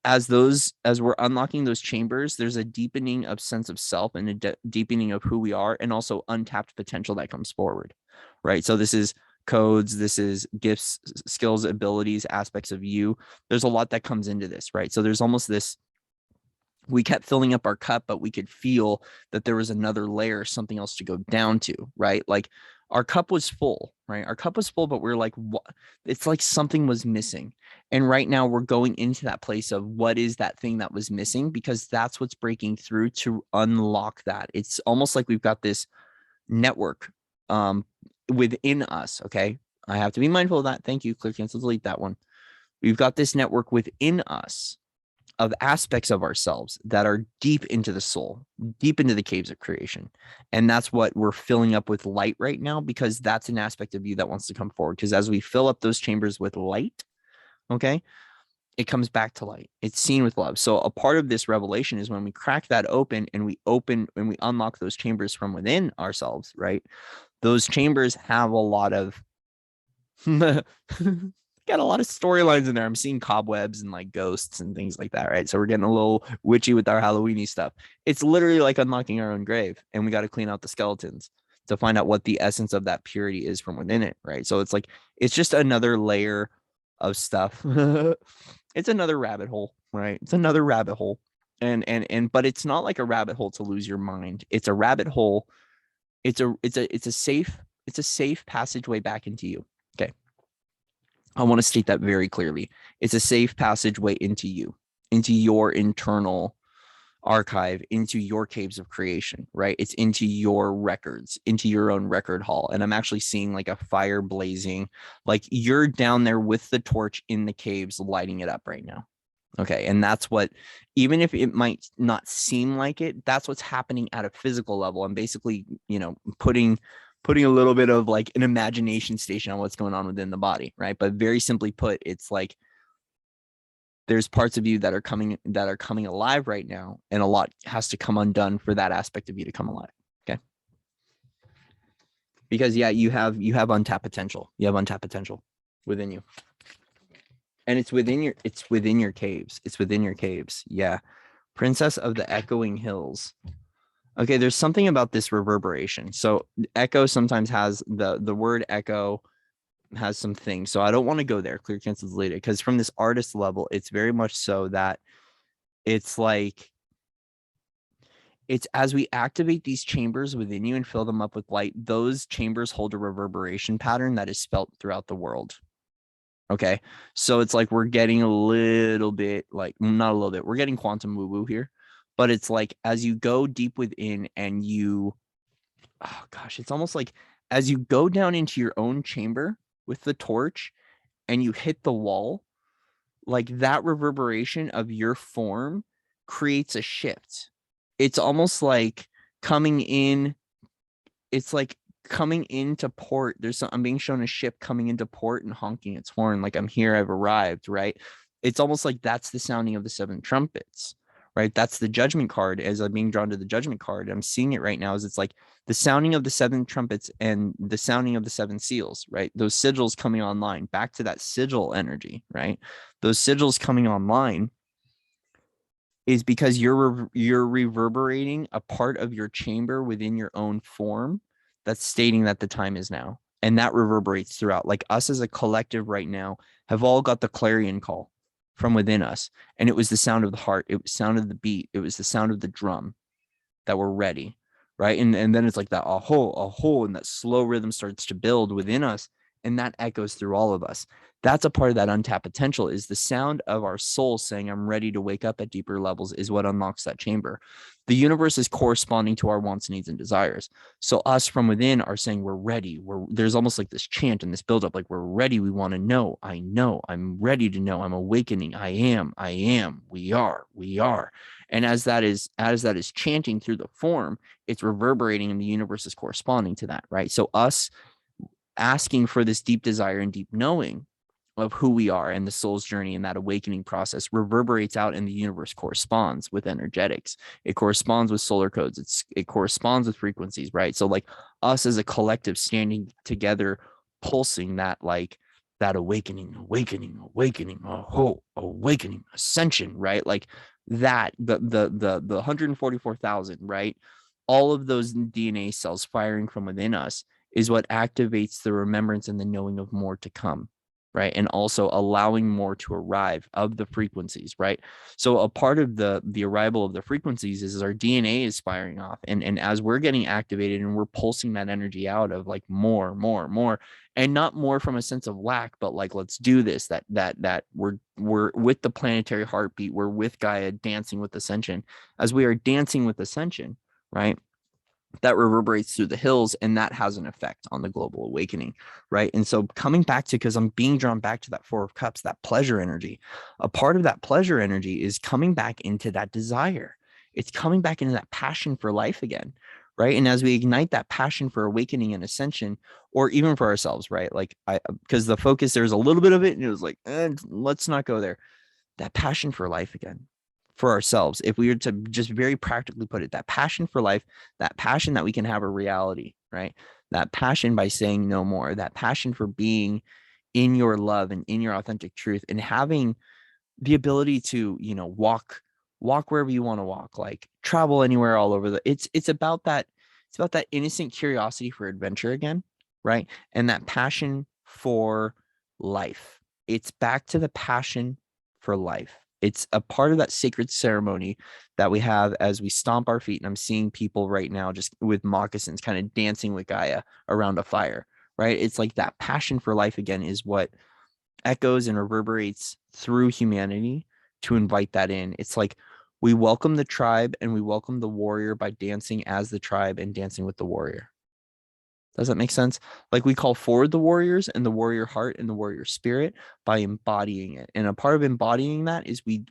as we're unlocking those chambers, there's a deepening of sense of self and a deepening of who we are, and also untapped potential that comes forward, right? So this is codes, this is gifts, skills, abilities, aspects of you. There's a lot that comes into this, right? So there's almost this, we kept filling up our cup, but we could feel that there was another layer, something else to go down to, right? Like, our cup was full, right? Our cup was full, but we're like, what? It's like something was missing. And right now we're going into that place of what is that thing that was missing, because that's what's breaking through to unlock that. It's almost like we've got this network within us. Okay. I have to be mindful of that. Thank you. Clear, cancel, delete that one. We've got this network within us of aspects of ourselves that are deep into the soul, deep into the caves of creation. And that's what we're filling up with light right now, because that's an aspect of you that wants to come forward. Because as we fill up those chambers with light, okay, it comes back to light. It's seen with love. So a part of this revelation is when we crack that open and we unlock those chambers from within ourselves, right? Those chambers have a lot of got a lot of storylines in there. I'm seeing cobwebs and like ghosts and things like that, right? So we're getting a little witchy with our Halloweeny stuff. It's literally like unlocking our own grave, and we got to clean out the skeletons to find out what the essence of that purity is from within it, right? So it's like, it's just another layer of stuff. It's another rabbit hole, right? It's another rabbit hole. But it's not like a rabbit hole to lose your mind. It's a rabbit hole. It's a safe passageway back into you. Okay. I want to state that very clearly. It's a safe passageway into you, into your internal archive, into your caves of creation, right? It's into your records, into your own record hall. And I'm actually seeing like a fire blazing, like you're down there with the torch in the caves, lighting it up right now. Okay. And that's what, even if it might not seem like it, that's what's happening at a physical level. I'm basically, putting a little bit of like an imagination station on what's going on within the body, right? But very simply put, it's like there's parts of you that are coming alive right now, and a lot has to come undone for that aspect of you to come alive. Okay. Because you have untapped potential. You have untapped potential within you. And it's within your caves. It's within your caves. Yeah. Princess of the Echoing Hills. Okay, there's something about this reverberation. So echo sometimes has the word echo has some things. So I don't want to go there, clear, cancel, deleted, because from this artist level, it's very much so that it's like, it's as we activate these chambers within you and fill them up with light, those chambers hold a reverberation pattern that is felt throughout the world. Okay, so it's like we're getting a little bit, like, not a little bit, we're getting quantum woo-woo here, but it's like as you go deep within and you, oh gosh, it's almost like as you go down into your own chamber with the torch and you hit the wall, like that reverberation of your form creates a shift. It's almost like coming in, it's like coming into port. I'm being shown a ship coming into port and honking its horn like I'm here, I've arrived, right? It's almost like that's the sounding of the seven trumpets, right? That's the judgment card. As I'm being drawn to the judgment card, I'm seeing it right now as it's like the sounding of the seven trumpets and the sounding of the seven seals, right? Those sigils coming online, back to that sigil energy, right? Those sigils coming online is because you're reverberating a part of your chamber within your own form that's stating that the time is now. And that reverberates throughout. Like us as a collective right now have all got the clarion call from within us. And it was the sound of the heart. It was the sound of the beat. It was the sound of the drum that we're ready. Right. And then it's like that a and that slow rhythm starts to build within us. And that echoes through all of us. That's a part of that untapped potential, is the sound of our soul saying, I'm ready to wake up at deeper levels, is what unlocks that chamber. The universe is corresponding to our wants, needs, and desires. So us from within are saying we're ready. There's almost like this chant and this buildup, like we're ready. We want to know. I know. I'm ready to know. I'm awakening. I am. We are. And as that is chanting through the form, it's reverberating and the universe is corresponding to that, right? So us asking for this deep desire and deep knowing of who we are and the soul's journey and that awakening process reverberates out, and the universe corresponds with energetics. It corresponds with solar codes. It corresponds with frequencies, right? So like us as a collective standing together, pulsing that, like that awakening, awakening, ascension, right? Like that, the 144,000, right? All of those DNA cells firing from within us is what activates the remembrance and the knowing of more to come, right? And also allowing more to arrive of the frequencies, right? So a part of the arrival of the frequencies is our DNA is firing off. And as we're getting activated and we're pulsing that energy out of like more, and not more from a sense of lack, but like, let's do this, that we're with the planetary heartbeat, we're with Gaia dancing with ascension. As we are dancing with ascension, right? That reverberates through the hills, and that has an effect on the global awakening, right? And so coming back to, because I'm being drawn back to that Four of Cups, that pleasure energy, a part of that pleasure energy is coming back into that desire. It's coming back into that passion for life again, right? And as we ignite that passion for awakening and ascension, or even for ourselves, right? Like because the focus, there's a little bit of it, and it was like, let's not go there. That passion for life again, for ourselves, if we were to just very practically put it, that passion for life, that passion that we can have a reality, right? That passion by saying no more, that passion for being in your love and in your authentic truth, and having the ability to, walk wherever you want to walk, like travel anywhere all over it's about that innocent curiosity for adventure again, right? And that passion for life. It's back to the passion for life. It's a part of that sacred ceremony that we have as we stomp our feet. And I'm seeing people right now just with moccasins kind of dancing with Gaia around a fire, right? It's like that passion for life again is what echoes and reverberates through humanity to invite that in. It's like we welcome the tribe and we welcome the warrior by dancing as the tribe and dancing with the warrior. Does that make sense? Like we call forward the warriors and the warrior heart and the warrior spirit by embodying it. And a part of embodying that is we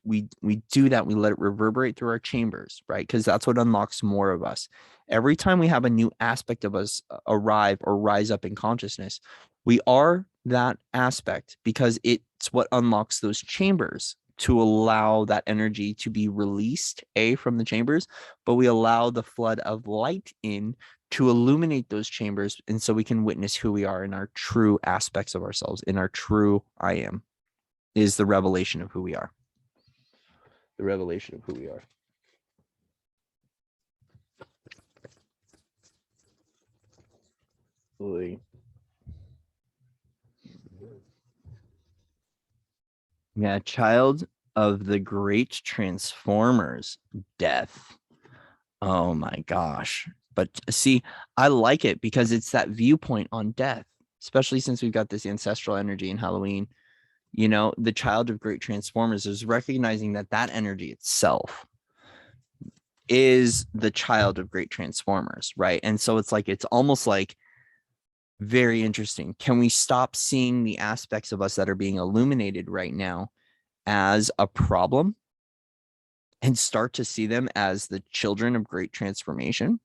do that. We let it reverberate through our chambers, right? Because that's what unlocks more of us. Every time we have a new aspect of us arrive or rise up in consciousness, we are that aspect because it's what unlocks those chambers to allow that energy to be released, from the chambers, but we allow the flood of light in to illuminate those chambers. And so we can witness who we are in our true aspects of ourselves, in our true I am. is the revelation of who we are. The revelation of who we are. Boy. Yeah, child of the great transformers, death. Oh my gosh. But see, I like it because it's that viewpoint on death, especially since we've got this ancestral energy in Halloween. You know, the child of great transformers is recognizing that that energy itself is the child of great transformers, right? And so it's like, it's almost like very interesting. Can we stop seeing the aspects of us that are being illuminated right now as a problem and start to see them as the children of great transformation?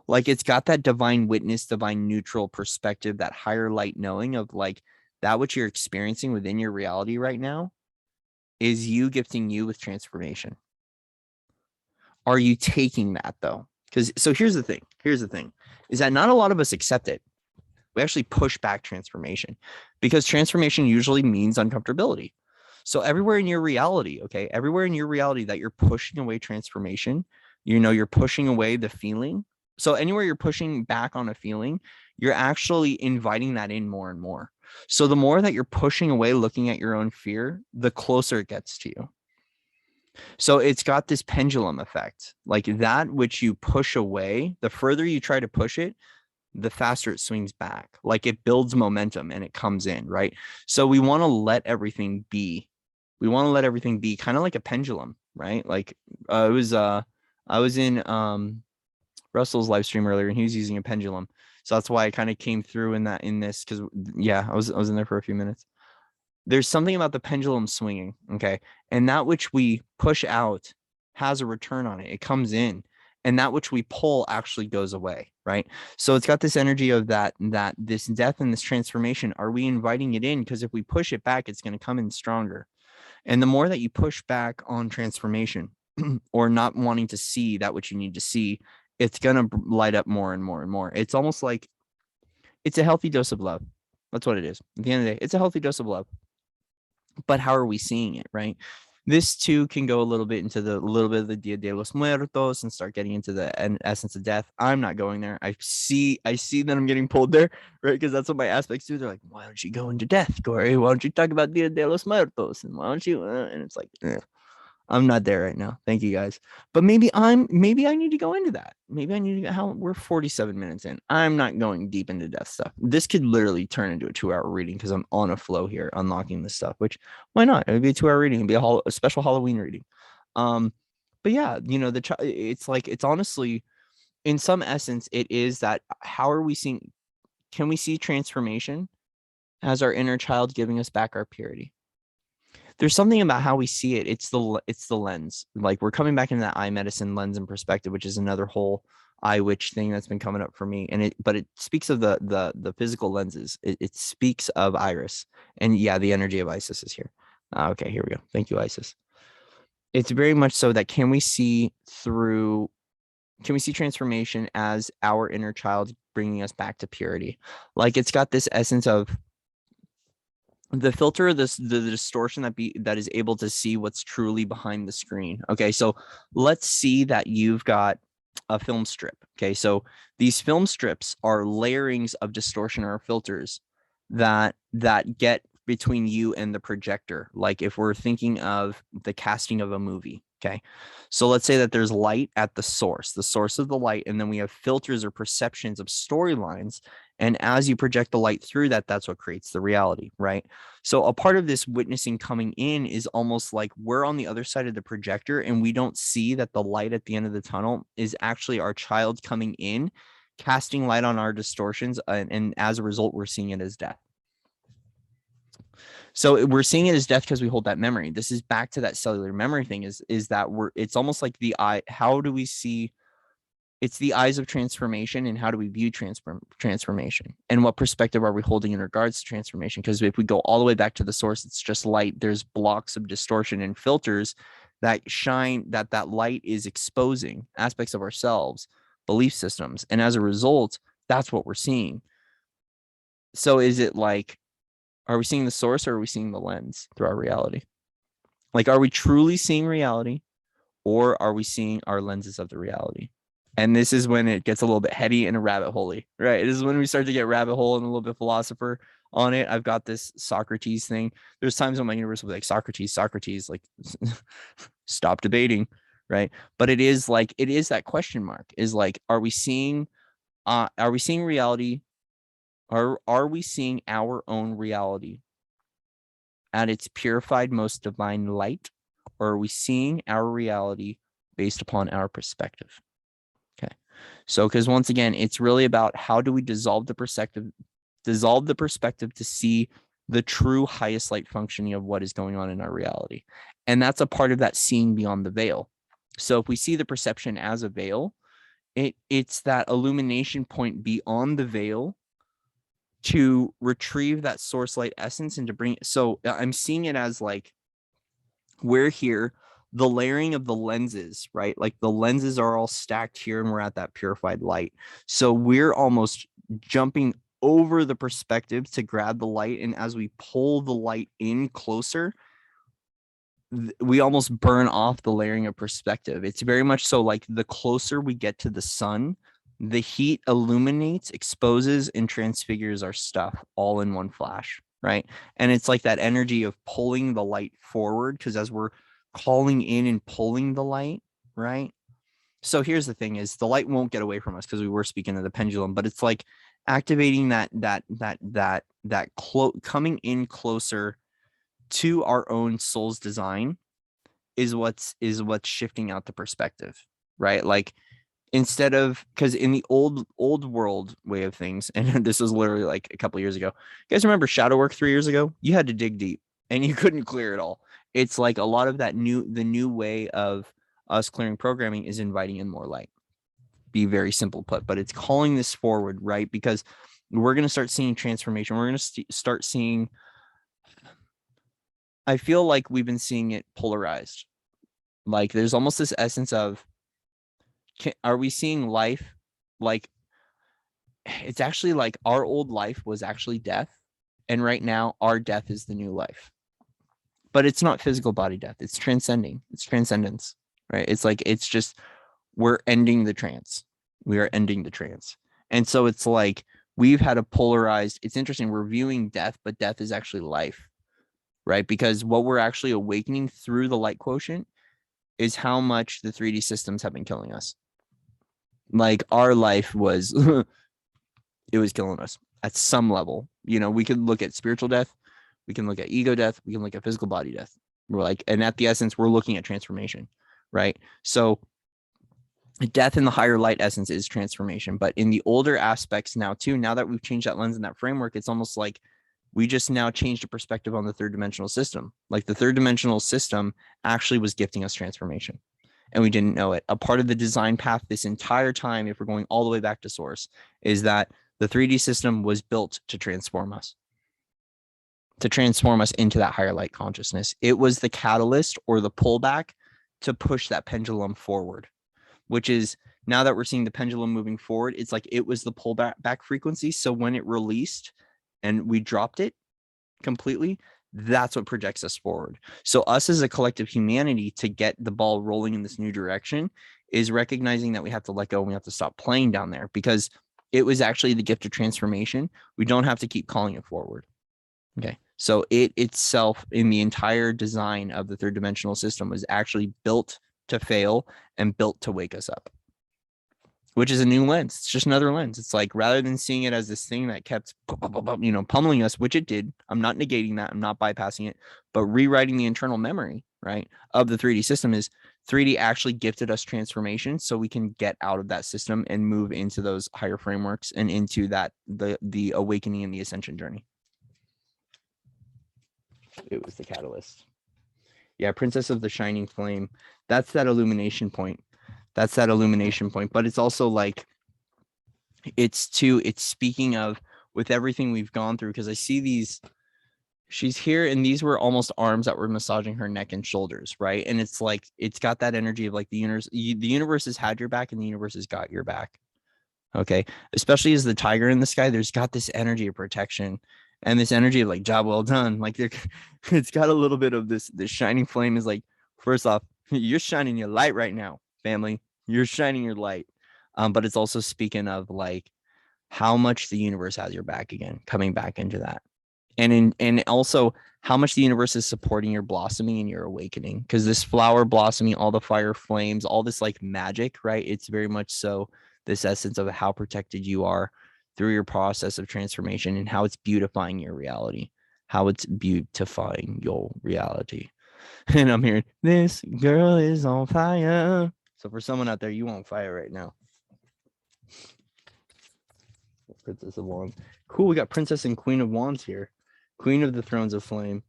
Like, it's got that divine witness, divine neutral perspective, that higher light knowing of like that which you're experiencing within your reality right now is you gifting you with transformation. Are you taking that though? Because so here's the thing is that not a lot of us accept it. We actually push back transformation because transformation usually means uncomfortability. So everywhere in your reality, okay, everywhere in your reality that you're pushing away transformation, you know, you're pushing away the feeling. So anywhere you're pushing back on a feeling, you're actually inviting that in more and more. So the more that you're pushing away, looking at your own fear, the closer it gets to you. So it's got this pendulum effect, like that which you push away, the further you try to push it, the faster it swings back. Like it builds momentum and it comes in, right? So we want to let everything be. We want to let everything be kind of like a pendulum, right? Like I was in Russell's live stream earlier and he was using a pendulum. So that's why I kind of came through in this because yeah, I was in there for a few minutes. There's something about the pendulum swinging, okay? And that which we push out has a return on it. It comes in, and that which we pull actually goes away, right? So it's got this energy of that this death and this transformation. Are we inviting it in? Because if we push it back, it's going to come in stronger. And the more that you push back on transformation or not wanting to see that which you need to see, it's going to light up more and more and more. It's almost like it's a healthy dose of love. That's what it is. At the end of the day, it's a healthy dose of love. But how are we seeing it, right? This too can go a little bit into the little bit of the Dia de los Muertos and start getting into the essence of death. I'm not going there. I see that I'm getting pulled there, right? Because that's what my aspects do. They're like, why don't you go into death, Corey? Why don't you talk about Dia de los Muertos? And why don't you? And it's like, I'm not there right now. Thank you guys. But maybe I need to go into that. Maybe I need to we're 47 minutes in. I'm not going deep into death stuff. This could literally turn into a 2-hour reading because I'm on a flow here, unlocking this stuff, which why not? It would be a 2-hour reading. It'd be a special Halloween reading. But yeah, you know, it's like, it's honestly, in some essence, it is that how are we seeing, can we see transformation as our inner child giving us back our purity? There's something about how we see it. It's the lens. Like we're coming back into that eye medicine lens and perspective, which is another whole eye witch thing that's been coming up for me. And but it speaks of the physical lenses. It speaks of Iris, and yeah, the energy of Isis is here. Okay, here we go. Thank you, Isis. It's very much so that can we see transformation as our inner child bringing us back to purity? Like it's got this essence of the filter, the distortion that is able to see what's truly behind the screen. Okay, so let's see that you've got a film strip. Okay, so these film strips are layerings of distortion or filters that get between you and the projector. Like if we're thinking of the casting of a movie. Okay, so let's say that there's light at the source of the light, and then we have filters or perceptions of storylines. And as you project the light through that, that's what creates the reality, right? So a part of this witnessing coming in is almost like we're on the other side of the projector and we don't see that the light at the end of the tunnel is actually our child coming in, casting light on our distortions. And as a result, we're seeing it as death. So we're seeing it as death because we hold that memory. This is back to that cellular memory thing is that it's almost like the eye. How do we see? It's the eyes of transformation, and how do we view transformation, and what perspective are we holding in regards to transformation? Because if we go all the way back to the source, it's just light. There's blocks of distortion and filters that shine, that light is exposing aspects of ourselves, belief systems, and as a result, that's what we're seeing. So is it like Are we seeing the source, or are we seeing the lens through our reality? Like, are we truly seeing reality, or are we seeing our lenses of the reality? And this is when it gets a little bit heady and a rabbit hole-y, right? This is when we start to get rabbit hole and a little bit philosopher on it. I've got this Socrates thing. There's times when my universe will be like, Socrates, like stop debating, right? But it is that question mark is like, are we seeing reality? Are we seeing our own reality at its purified, most divine light? Or are we seeing our reality based upon our perspective? Okay. So, because once again, it's really about how do we dissolve the perspective to see the true highest light functioning of what is going on in our reality. And that's a part of that seeing beyond the veil. So if we see the perception as a veil, it's that illumination point beyond the veil to retrieve that source light essence and to bring it. So I'm seeing it as like, we're here, the layering of the lenses, right? Like the lenses are all stacked here and we're at that purified light. So we're almost jumping over the perspective to grab the light. And as we pull the light in closer, we almost burn off the layering of perspective. It's very much so like the closer we get to the sun, the heat illuminates, exposes, and transfigures our stuff all in one flash, right? And it's like that energy of pulling the light forward, because as we're calling in and pulling the light, right? So here's the thing is the light won't get away from us because we were speaking of the pendulum, but it's like activating coming in closer to our own soul's design is what's shifting out the perspective, right? Like instead of, because in the old world way of things, and this was literally like a couple years ago, you guys remember shadow work 3 years ago? You had to dig deep and you couldn't clear it all. It's like a lot of that the new way of us clearing programming is inviting in more light. Be very simple put, but it's calling this forward, right? Because we're going to start seeing transformation. We're going to start seeing, I feel like we've been seeing it polarized. Like there's almost this essence of, are we seeing life like it's actually like our old life was actually death, and right now our death is the new life? But it's not physical body death, it's transcendence, right? It's like, it's just, we're ending the trance. We are ending the trance. And so it's like we've had a polarized, it's interesting, we're viewing death, but death is actually life, right? Because what we're actually awakening through the light quotient is how much the 3D systems have been killing us. Like our life was it was killing us at some level. You know, we could look at spiritual death, we can look at ego death, we can look at physical body death. We're like, and at the essence, we're looking at transformation, right? So death in the higher light essence is transformation. But in the older aspects now too, now that we've changed that lens and that framework, it's almost like we just now changed the perspective on the third dimensional system. Like the third dimensional system actually was gifting us transformation, and we didn't know it. A part of the design path this entire time, if we're going all the way back to source, is that the 3D system was built to transform us into that higher light consciousness. It was the catalyst or the pullback to push that pendulum forward, which is, now that we're seeing the pendulum moving forward, it's like it was the pullback frequency. So when it released and we dropped it completely, that's what projects us forward. So us as a collective humanity, to get the ball rolling in this new direction, is recognizing that we have to let go and we have to stop playing down there, because it was actually the gift of transformation. We don't have to keep calling it forward. Okay. So it itself, in the entire design of the third dimensional system, was actually built to fail and built to wake us up, which is a new lens. It's just another lens. It's like, rather than seeing it as this thing that kept, pummeling us, which it did, I'm not negating that, I'm not bypassing it, but rewriting the internal memory, right, of the 3D system is 3D actually gifted us transformation so we can get out of that system and move into those higher frameworks and into that, the awakening and the ascension journey. It was the catalyst. Yeah, Princess of the Shining Flame. That's that illumination point. But it's also like, it's speaking of, with everything we've gone through, because I see these, she's here, and these were almost arms that were massaging her neck and shoulders, right? And it's like, it's got that energy of like the universe has had your back and the universe has got your back. Okay. Especially as the tiger in the sky, there's got this energy of protection. And this energy of like, job well done. Like it's got a little bit of this shining flame is like, first off, you're shining your light right now, family. You're shining your light. But it's also speaking of like how much the universe has your back again, coming back into that. And also how much the universe is supporting your blossoming and your awakening. Because this flower blossoming, all the fire flames, all this like magic, right? It's very much so this essence of how protected you are through your process of transformation and how it's beautifying your reality, how it's beautifying your reality. And I'm hearing, this girl is on fire. So for someone out there, you on fire right now. Princess of Wands. Cool, we got Princess and Queen of Wands here. Queen of the Thrones of Flame.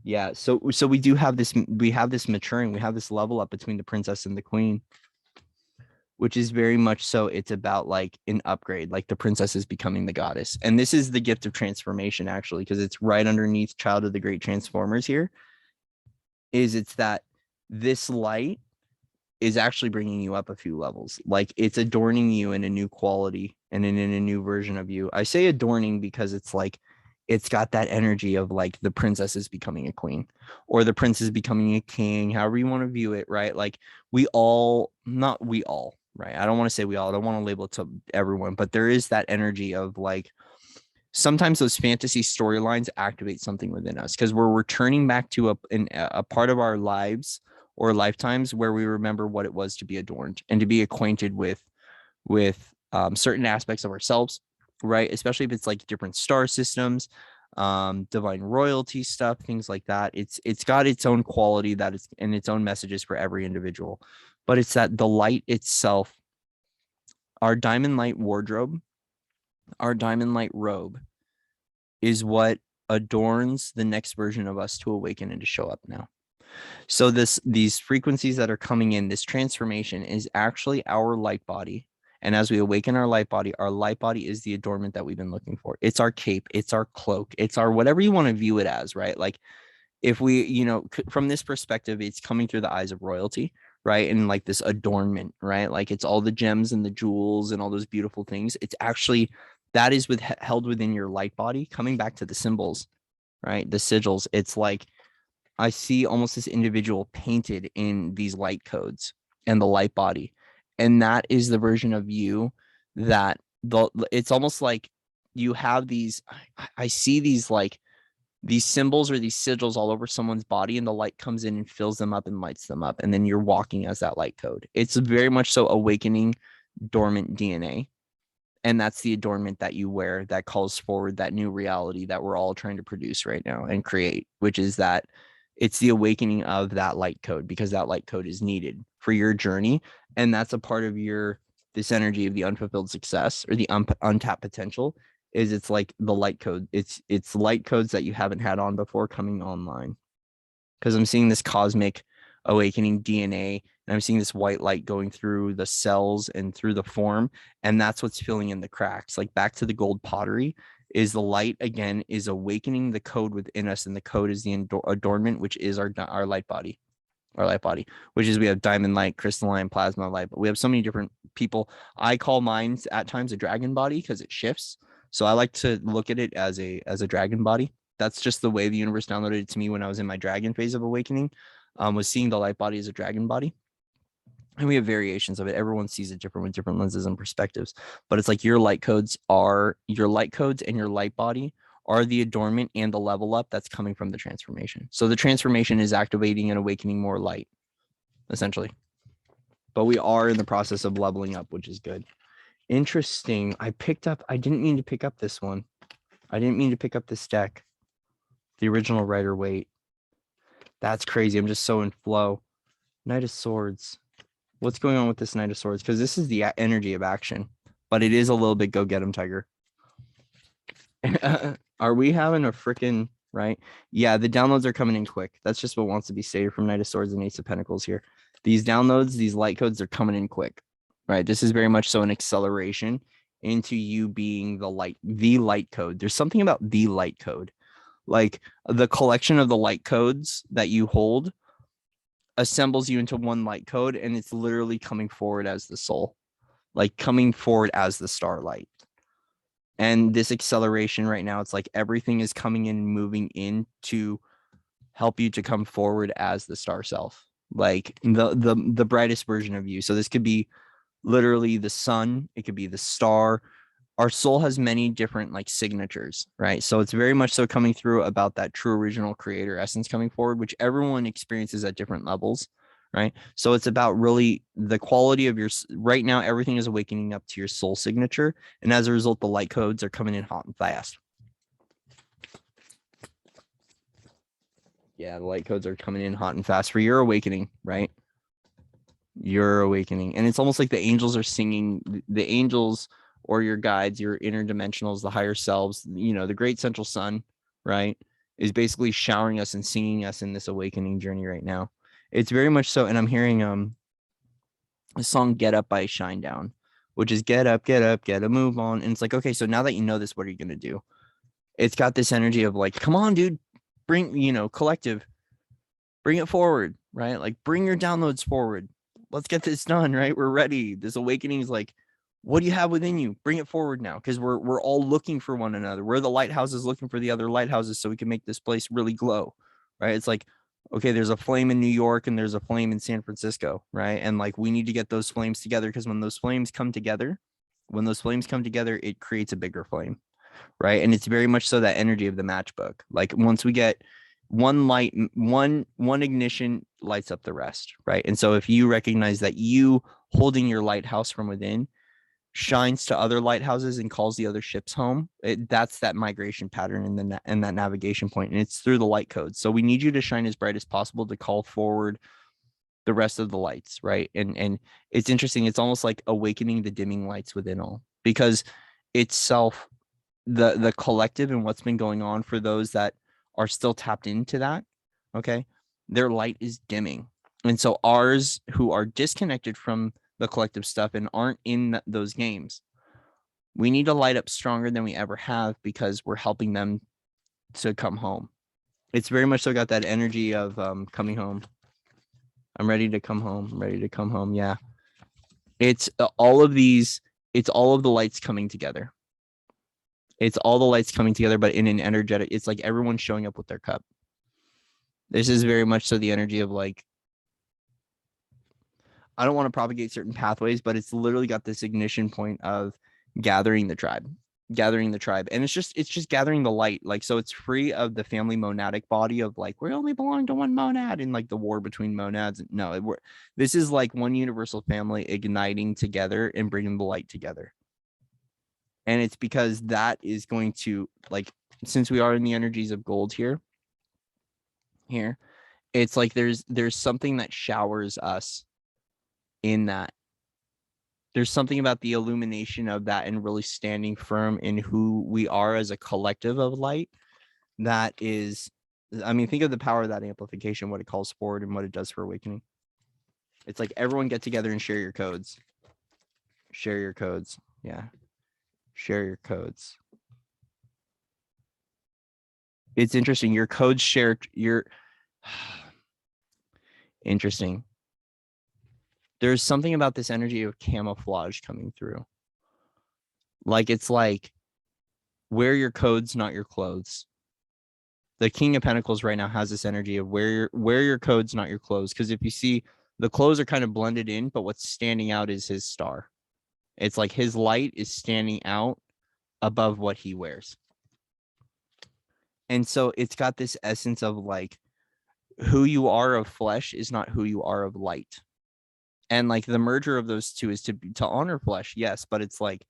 Yeah, so we do have this, we have this maturing, we have this level up between the princess and the queen, which is very much so it's about like an upgrade, like the princess is becoming the goddess. And this is the gift of transformation, actually, because it's right underneath Child of the Great Transformers here, is it's that this light is actually bringing you up a few levels. Like it's adorning you in a new quality and in a new version of you. I say adorning because it's like, it's got that energy of like the princess is becoming a queen or the prince is becoming a king, however you want to view it, right? Like not we all, right? I don't want to say we all, I don't want to label it to everyone, but there is that energy of like, sometimes those fantasy storylines activate something within us because we're returning back to a part of our lives or lifetimes where we remember what it was to be adorned and to be acquainted with certain aspects of ourselves, right? Especially if it's like different star systems, divine royalty stuff, things like that. It's got its own quality that is and its own messages for every individual, but it's that the light itself, our diamond light wardrobe, our diamond light robe is what adorns the next version of us to awaken and to show up now. So these frequencies that are coming in, this transformation is actually our light body. And as we awaken our light body is the adornment that we've been looking for. It's our cape, it's our cloak, it's our whatever you want to view it as, right? Like if we, from this perspective, it's coming through the eyes of royalty, right? And like this adornment, right? Like it's all the gems and the jewels and all those beautiful things. It's actually, that is held within your light body, coming back to the symbols, right? The sigils. It's like, I see almost this individual painted in these light codes and the light body. And that is the version of you that it's almost like you have these, I see these like these symbols or these sigils all over someone's body and the light comes in and fills them up and lights them up. And then you're walking as that light code. It's very much so awakening dormant DNA. And that's the adornment that you wear that calls forward that new reality that we're all trying to produce right now and create, which is that it's the awakening of that light code because that light code is needed for your journey. And that's a part of this energy of the unfulfilled success or the untapped potential is it's like the light code. It's light codes that you haven't had on before coming online. Because I'm seeing this cosmic awakening DNA and I'm seeing this white light going through the cells and through the form. And that's what's filling in the cracks. Like back to the gold pottery is the light again is awakening the code within us. And the code is the adornment, which is our light body, which is we have diamond light, crystalline, plasma light, but we have so many different people. I call mine at times a dragon body because it shifts. So I like to look at it as a dragon body. That's just the way the universe downloaded it to me when I was in my dragon phase of awakening, was seeing the light body as a dragon body. And we have variations of it. Everyone sees it different with different lenses and perspectives. But it's like your light codes and your light body are the adornment and the level up that's coming from the transformation. So the transformation is activating and awakening more light, essentially. But we are in the process of leveling up, which is good. Interesting. I didn't mean to pick up this one. I didn't mean to pick up this deck. The original Rider-Waite. That's crazy. I'm just so in flow. Knight of Swords. What's going on with this Knight of Swords? Because this is the energy of action, but it is a little bit go get him, Tiger. Are we having a freaking right? Yeah, the downloads are coming in quick. That's just what wants to be stated from Knight of Swords and Ace of Pentacles here. These downloads, these light codes, are coming in quick, right? This is very much so an acceleration into you being the light code. There's something about the light code, like the collection of the light codes that you hold assembles you into one light code, and it's literally coming forward as the soul, like coming forward as the starlight. And this acceleration right now, it's like everything is coming in, moving in to help you to come forward as the star self, like the brightest version of you. So this could be literally the sun, it could be the star. Our soul has many different like signatures, right? So it's very much so coming through about that true original creator essence coming forward, which everyone experiences at different levels, right? So it's about really the quality of your, right now, everything is awakening up to your soul signature. And as a result, the light codes are coming in hot and fast. Yeah, the light codes are coming in hot and fast for your awakening, right? Your awakening. And it's almost like the angels are singing, the angels or your guides, your interdimensionals, the higher selves, you know, the great central sun, right, is basically showering us and singing us in this awakening journey right now. It's very much so. And I'm hearing a song Get Up by Shinedown, which is get up, get a move on. And it's like, okay, so now that you know this, what are you going to do? It's got this energy of like, come on, dude, bring, you know, collective, bring it forward, right? Like bring your downloads forward. Let's get this done, right? We're ready. This awakening is like, what do you have within you? Bring it forward now, because we're all looking for one another. We're the lighthouses looking for the other lighthouses so we can make this place really glow, right? It's like, okay, there's a flame in New York and there's a flame in San Francisco, right? And like we need to get those flames together, because when those flames come together, it creates a bigger flame, right? And it's very much so that energy of the matchbook. Like once we get one light, one ignition lights up the rest, right? And so if you recognize that you holding your lighthouse from within shines to other lighthouses and calls the other ships home, that's that migration pattern and that navigation point, and it's through the light codes. So we need you to shine as bright as possible to call forward the rest of the lights, right? And it's interesting. It's almost like awakening the dimming lights within all, because itself, the collective and what's been going on for those that are still tapped into that, okay, their light is dimming. And so ours who are disconnected from the collective stuff and aren't in those games, we need to light up stronger than we ever have, because we're helping them to come home. It's very much so got that energy of coming home. I'm ready to come home. I'm ready to come home. Yeah. It's all of these, it's all of the lights coming together. It's all the lights coming together, but in an energetic, it's like everyone's showing up with their cup. This is very much so the energy of like, I don't want to propagate certain pathways, but it's literally got this ignition point of gathering the tribe. And it's just gathering the light. Like, so it's free of the family monadic body of like, we only belong to one monad and like the war between monads. No, this is like one universal family igniting together and bringing the light together. And it's because that is going to, like, since we are in the energies of gold here, it's like there's something that showers us in that. There's something about the illumination of that and really standing firm in who we are as a collective of light. That is, I mean, think of the power of that amplification, what it calls forward and what it does for awakening. It's like everyone get together and share your codes. Share your codes. Yeah. Share your codes. It's interesting. Your codes share your interesting. There's something about this energy of camouflage coming through. Like, it's like, wear your codes, not your clothes. The King of Pentacles right now has this energy of wear your codes, not your clothes. Because if you see, the clothes are kind of blended in, but what's standing out is his star. It's like his light is standing out above what he wears. And so it's got this essence of like, who you are of flesh is not who you are of light. And like the merger of those two is to honor flesh, yes, but it's like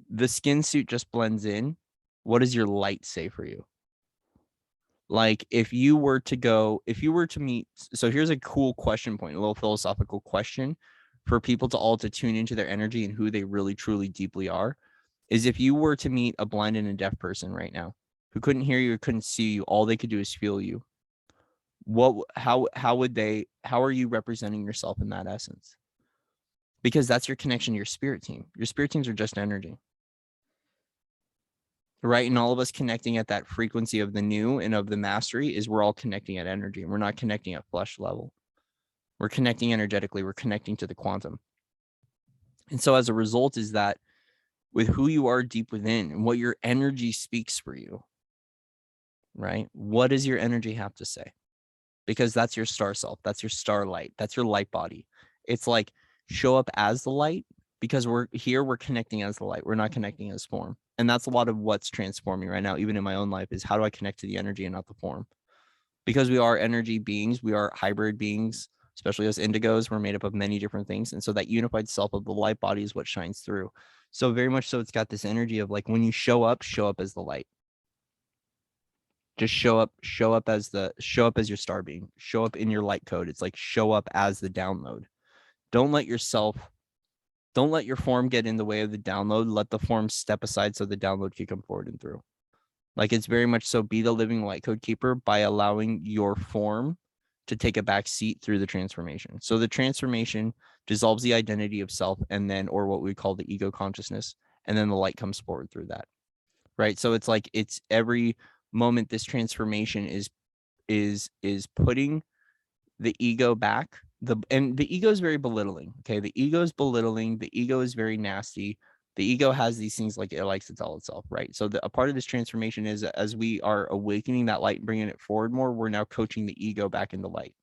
the skin suit just blends in. What does your light say for you? Like if you were to meet, so here's a cool question point, a little philosophical question for people to all to tune into their energy and who they really, truly, deeply are, is if you were to meet a blind and a deaf person right now who couldn't hear you or couldn't see you, all they could do is feel you. How are you representing yourself in that essence? Because that's your connection to your spirit team. Your spirit teams are just energy. Right. And all of us connecting at that frequency of the new and of the mastery is we're all connecting at energy. We're not connecting at flesh level. We're connecting energetically. We're connecting to the quantum. And so as a result is that with who you are deep within and what your energy speaks for you, right? What does your energy have to say? Because that's your star self. That's your starlight. That's your light body. It's like show up as the light, because we're connecting as the light. We're not connecting as form. And that's a lot of what's transforming right now, even in my own life, is how do I connect to the energy and not the form? Because we are energy beings. We are hybrid beings, especially as indigos. We're made up of many different things. And so that unified self of the light body is what shines through. So very much so it's got this energy of like, when you show up as the light. Just show up as your star being, show up in your light code. It's like show up as the download. Don't let your form get in the way of the download. Let the form step aside so the download can come forward and through. Like, it's very much so be the living light code keeper by allowing your form to take a back seat through the transformation. So the transformation dissolves the identity of self, and then, or what we call the ego consciousness, and then the light comes forward through that. Right. So it's like, it's every moment this transformation is putting the ego back. And the ego is very belittling. Okay. The ego is belittling. The ego is very nasty. The ego has these things like it likes to tell itself, right? So a part of this transformation is, as we are awakening that light and bringing it forward more, we're now coaching the ego back into light.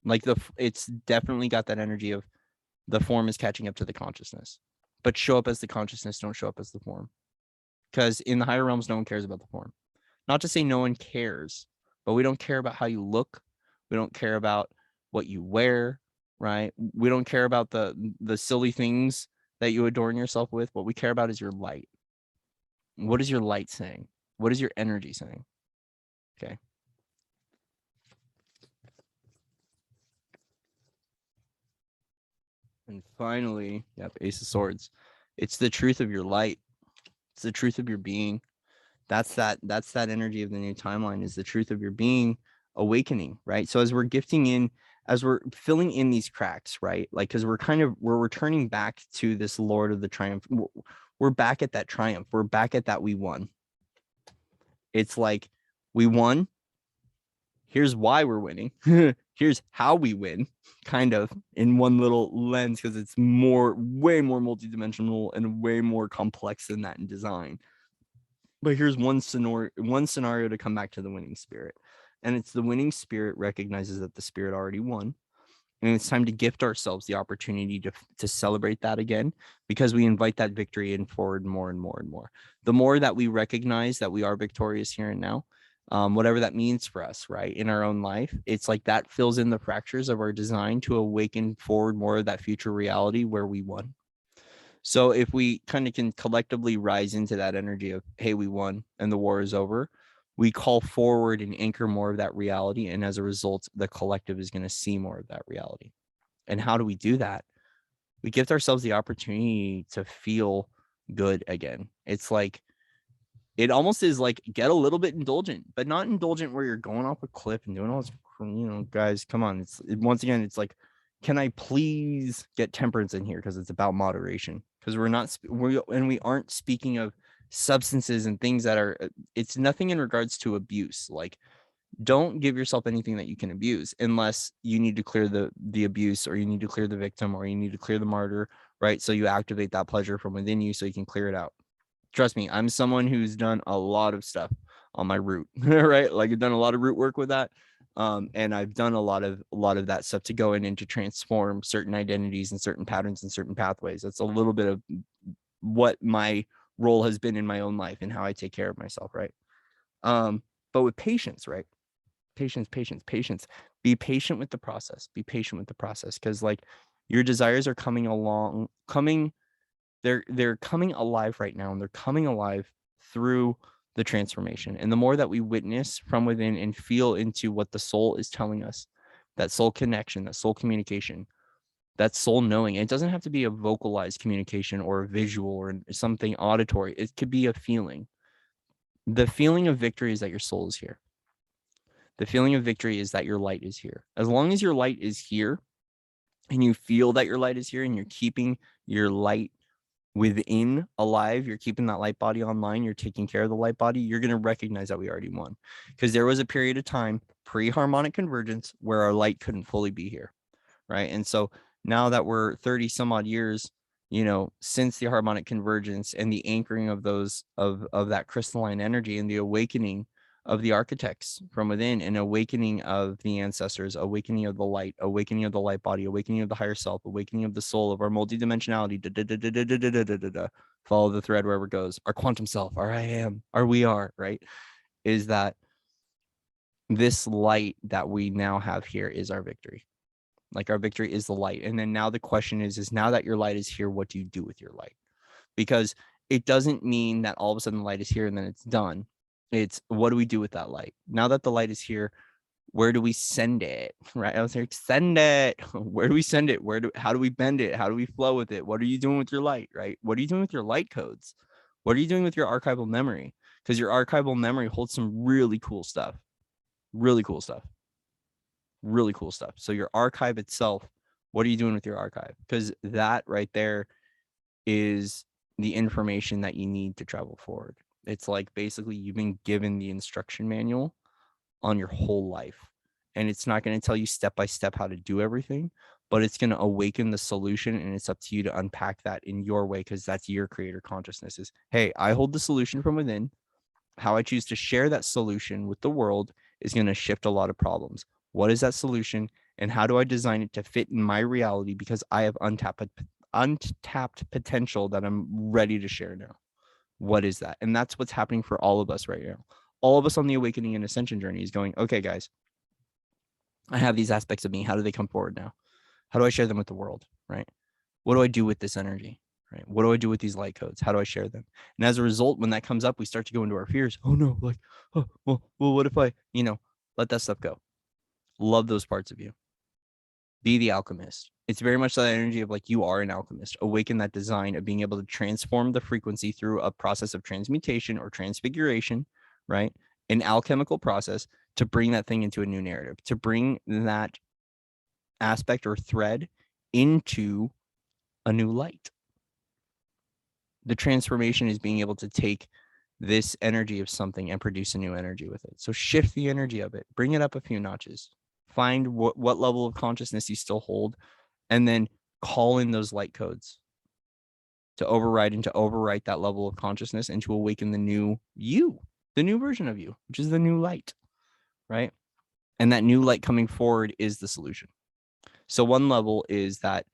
Like it's definitely got that energy of the form is catching up to the consciousness, but show up as the consciousness. Don't show up as the form. Because in the higher realms, no one cares about the form. Not to say no one cares, but we don't care about how you look. We don't care about what you wear, right? We don't care about the silly things that you adorn yourself with. What we care about is your light. What is your light saying? What is your energy saying? Okay. And finally, yep, Ace of Swords. It's the truth of your light. It's the truth of your being. That's that energy of the new timeline, is the truth of your being awakening, right? So as we're gifting in, as we're filling in these cracks, right? Like, because we're returning back to this Lord of the Triumph. We're back at that triumph. We're back at that we won. It's like, we won. Here's why we're winning. Here's how we win, kind of in one little lens, because it's way more multidimensional and way more complex than that in design. But here's one scenario to come back to the winning spirit. And it's the winning spirit recognizes that the spirit already won. And it's time to gift ourselves the opportunity to celebrate that again, because we invite that victory in forward more and more and more. The more that we recognize that we are victorious here and now, whatever that means for us, right, in our own life, it's like that fills in the fractures of our design to awaken forward more of that future reality where we won. So if we kind of can collectively rise into that energy of, hey, we won and the war is over, we call forward and anchor more of that reality. And as a result, the collective is going to see more of that reality. And how do we do that? We gift ourselves the opportunity to feel good again. It's like, it almost is like, get a little bit indulgent, but not indulgent where you're going off a cliff and doing all this, guys, come on. Once again, it's like, can I please get temperance in here? Because it's about moderation. Because we aren't speaking of substances and things that are, it's nothing in regards to abuse. Like, don't give yourself anything that you can abuse unless you need to clear the abuse, or you need to clear the victim, or you need to clear the martyr, right? So you activate that pleasure from within you so you can clear it out. Trust me, I'm someone who's done a lot of stuff on my root, right? Like, I've done a lot of root work with that. And I've done a lot of that stuff to go in and to transform certain identities and certain patterns and certain pathways. That's a little bit of what my role has been in my own life and how I take care of myself, right? But with patience, right? Patience. Be patient with the process. Because like, your desires are they're coming alive right now, and they're coming alive through the transformation. And the more that we witness from within and feel into what the soul is telling us, that soul connection, that soul communication, that soul knowing, it doesn't have to be a vocalized communication or a visual or something auditory. It could be a feeling. The feeling of victory is that your soul is here. The feeling of victory is that your light is here. As long as your light is here and you feel that your light is here and you're keeping your light within alive, you're keeping that light body online, you're taking care of the light body, you're going to recognize that we already won. Because there was a period of time pre-harmonic convergence where our light couldn't fully be here, right? And so now that we're 30 some odd years, since the harmonic convergence and the anchoring of those of that crystalline energy and the awakening of the architects from within, and awakening of the ancestors, awakening of the light body, awakening of the higher self, awakening of the soul, of our multidimensionality, follow the thread wherever it goes, our quantum self, our I am, our we are, right? Is that this light that we now have here is our victory. Like, our victory is the light. And then now the question is now that your light is here, what do you do with your light? Because it doesn't mean that all of a sudden the light is here and then it's done. It's, what do we do with that light? Now that the light is here, where do we send it? Right? I was like, send it. Where do we send it? How do we bend it? How do we flow with it? What are you doing with your light? Right? What are you doing with your light codes? What are you doing with your archival memory? Because your archival memory holds some really cool stuff. Really cool stuff. Really cool stuff. So your archive itself, what are you doing with your archive? Because that right there is the information that you need to travel forward. It's like, basically, you've been given the instruction manual on your whole life. And it's not going to tell you step by step how to do everything, but it's going to awaken the solution, and it's up to you to unpack that in your way, because that's your creator consciousness. Is, hey, I hold the solution from within. How I choose to share that solution with the world is going to shift a lot of problems. What is that solution, and how do I design it to fit in my reality? Because I have untapped potential that I'm ready to share now. What is that? And that's what's happening for all of us right now. All of us on the awakening and ascension journey is going, okay, guys, I have these aspects of me. How do they come forward now? How do I share them with the world? Right? What do I do with this energy? Right? What do I do with these light codes? How do I share them? And as a result, when that comes up, we start to go into our fears. Oh no, like, oh, well, what if I, let that stuff go. Love those parts of you. Be the alchemist. It's very much that energy of, like, you are an alchemist. Awaken that design of being able to transform the frequency through a process of transmutation or transfiguration, right? An alchemical process to bring that thing into a new narrative, to bring that aspect or thread into a new light. The transformation is being able to take this energy of something and produce a new energy with it. So shift the energy of it, bring it up a few notches, find what level of consciousness you still hold, and then call in those light codes to override and to overwrite that level of consciousness, and to awaken the new you, the new version of you, which is the new light, right? And that new light coming forward is the solution. So one level is that,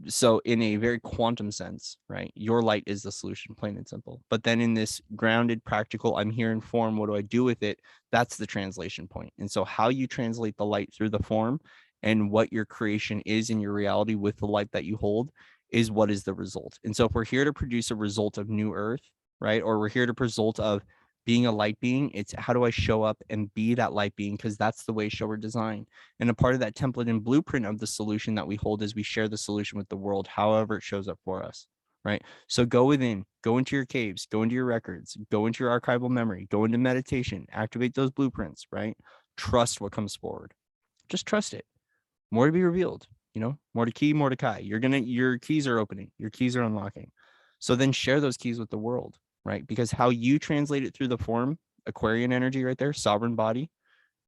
so in a very quantum sense, right, your light is the solution, plain and simple. But then in this grounded, practical, I'm here in form, what do I do with it? That's the translation point. And so how you translate the light through the form, and what your creation is in your reality with the light that you hold, is what is the result. And so if we're here to produce a result of new earth, right, or we're here to result of being a light being, it's how do I show up and be that light being? Because that's the way we're designed. And a part of that template and blueprint of the solution that we hold is we share the solution with the world, however it shows up for us, right? So go within, go into your caves, go into your records, go into your archival memory, go into meditation, activate those blueprints, right? Trust what comes forward. Just trust it. More to be revealed, more to key, more to kai. Your keys are opening, your keys are unlocking. So then share those keys with the world, right? Because how you translate it through the form, Aquarian energy right there, sovereign body,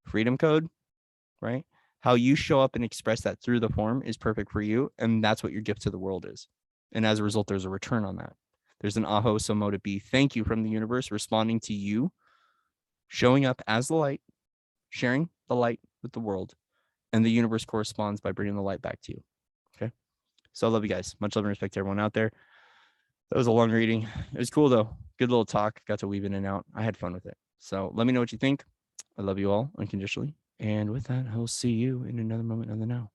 freedom code, right? How you show up and express that through the form is perfect for you. And that's what your gift to the world is. And as a result, there's a return on that. There's an aho somo to be thank you from the universe, responding to you, showing up as the light, sharing the light with the world. And the universe corresponds by bringing the light back to you. Okay. So I love you guys. Much love and respect to everyone out there. That was a long reading. It was cool though. Good little talk. Got to weave in and out. I had fun with it. So let me know what you think. I love you all unconditionally. And with that, I'll see you in another moment on the now.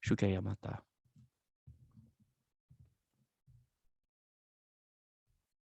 Shukeyamata.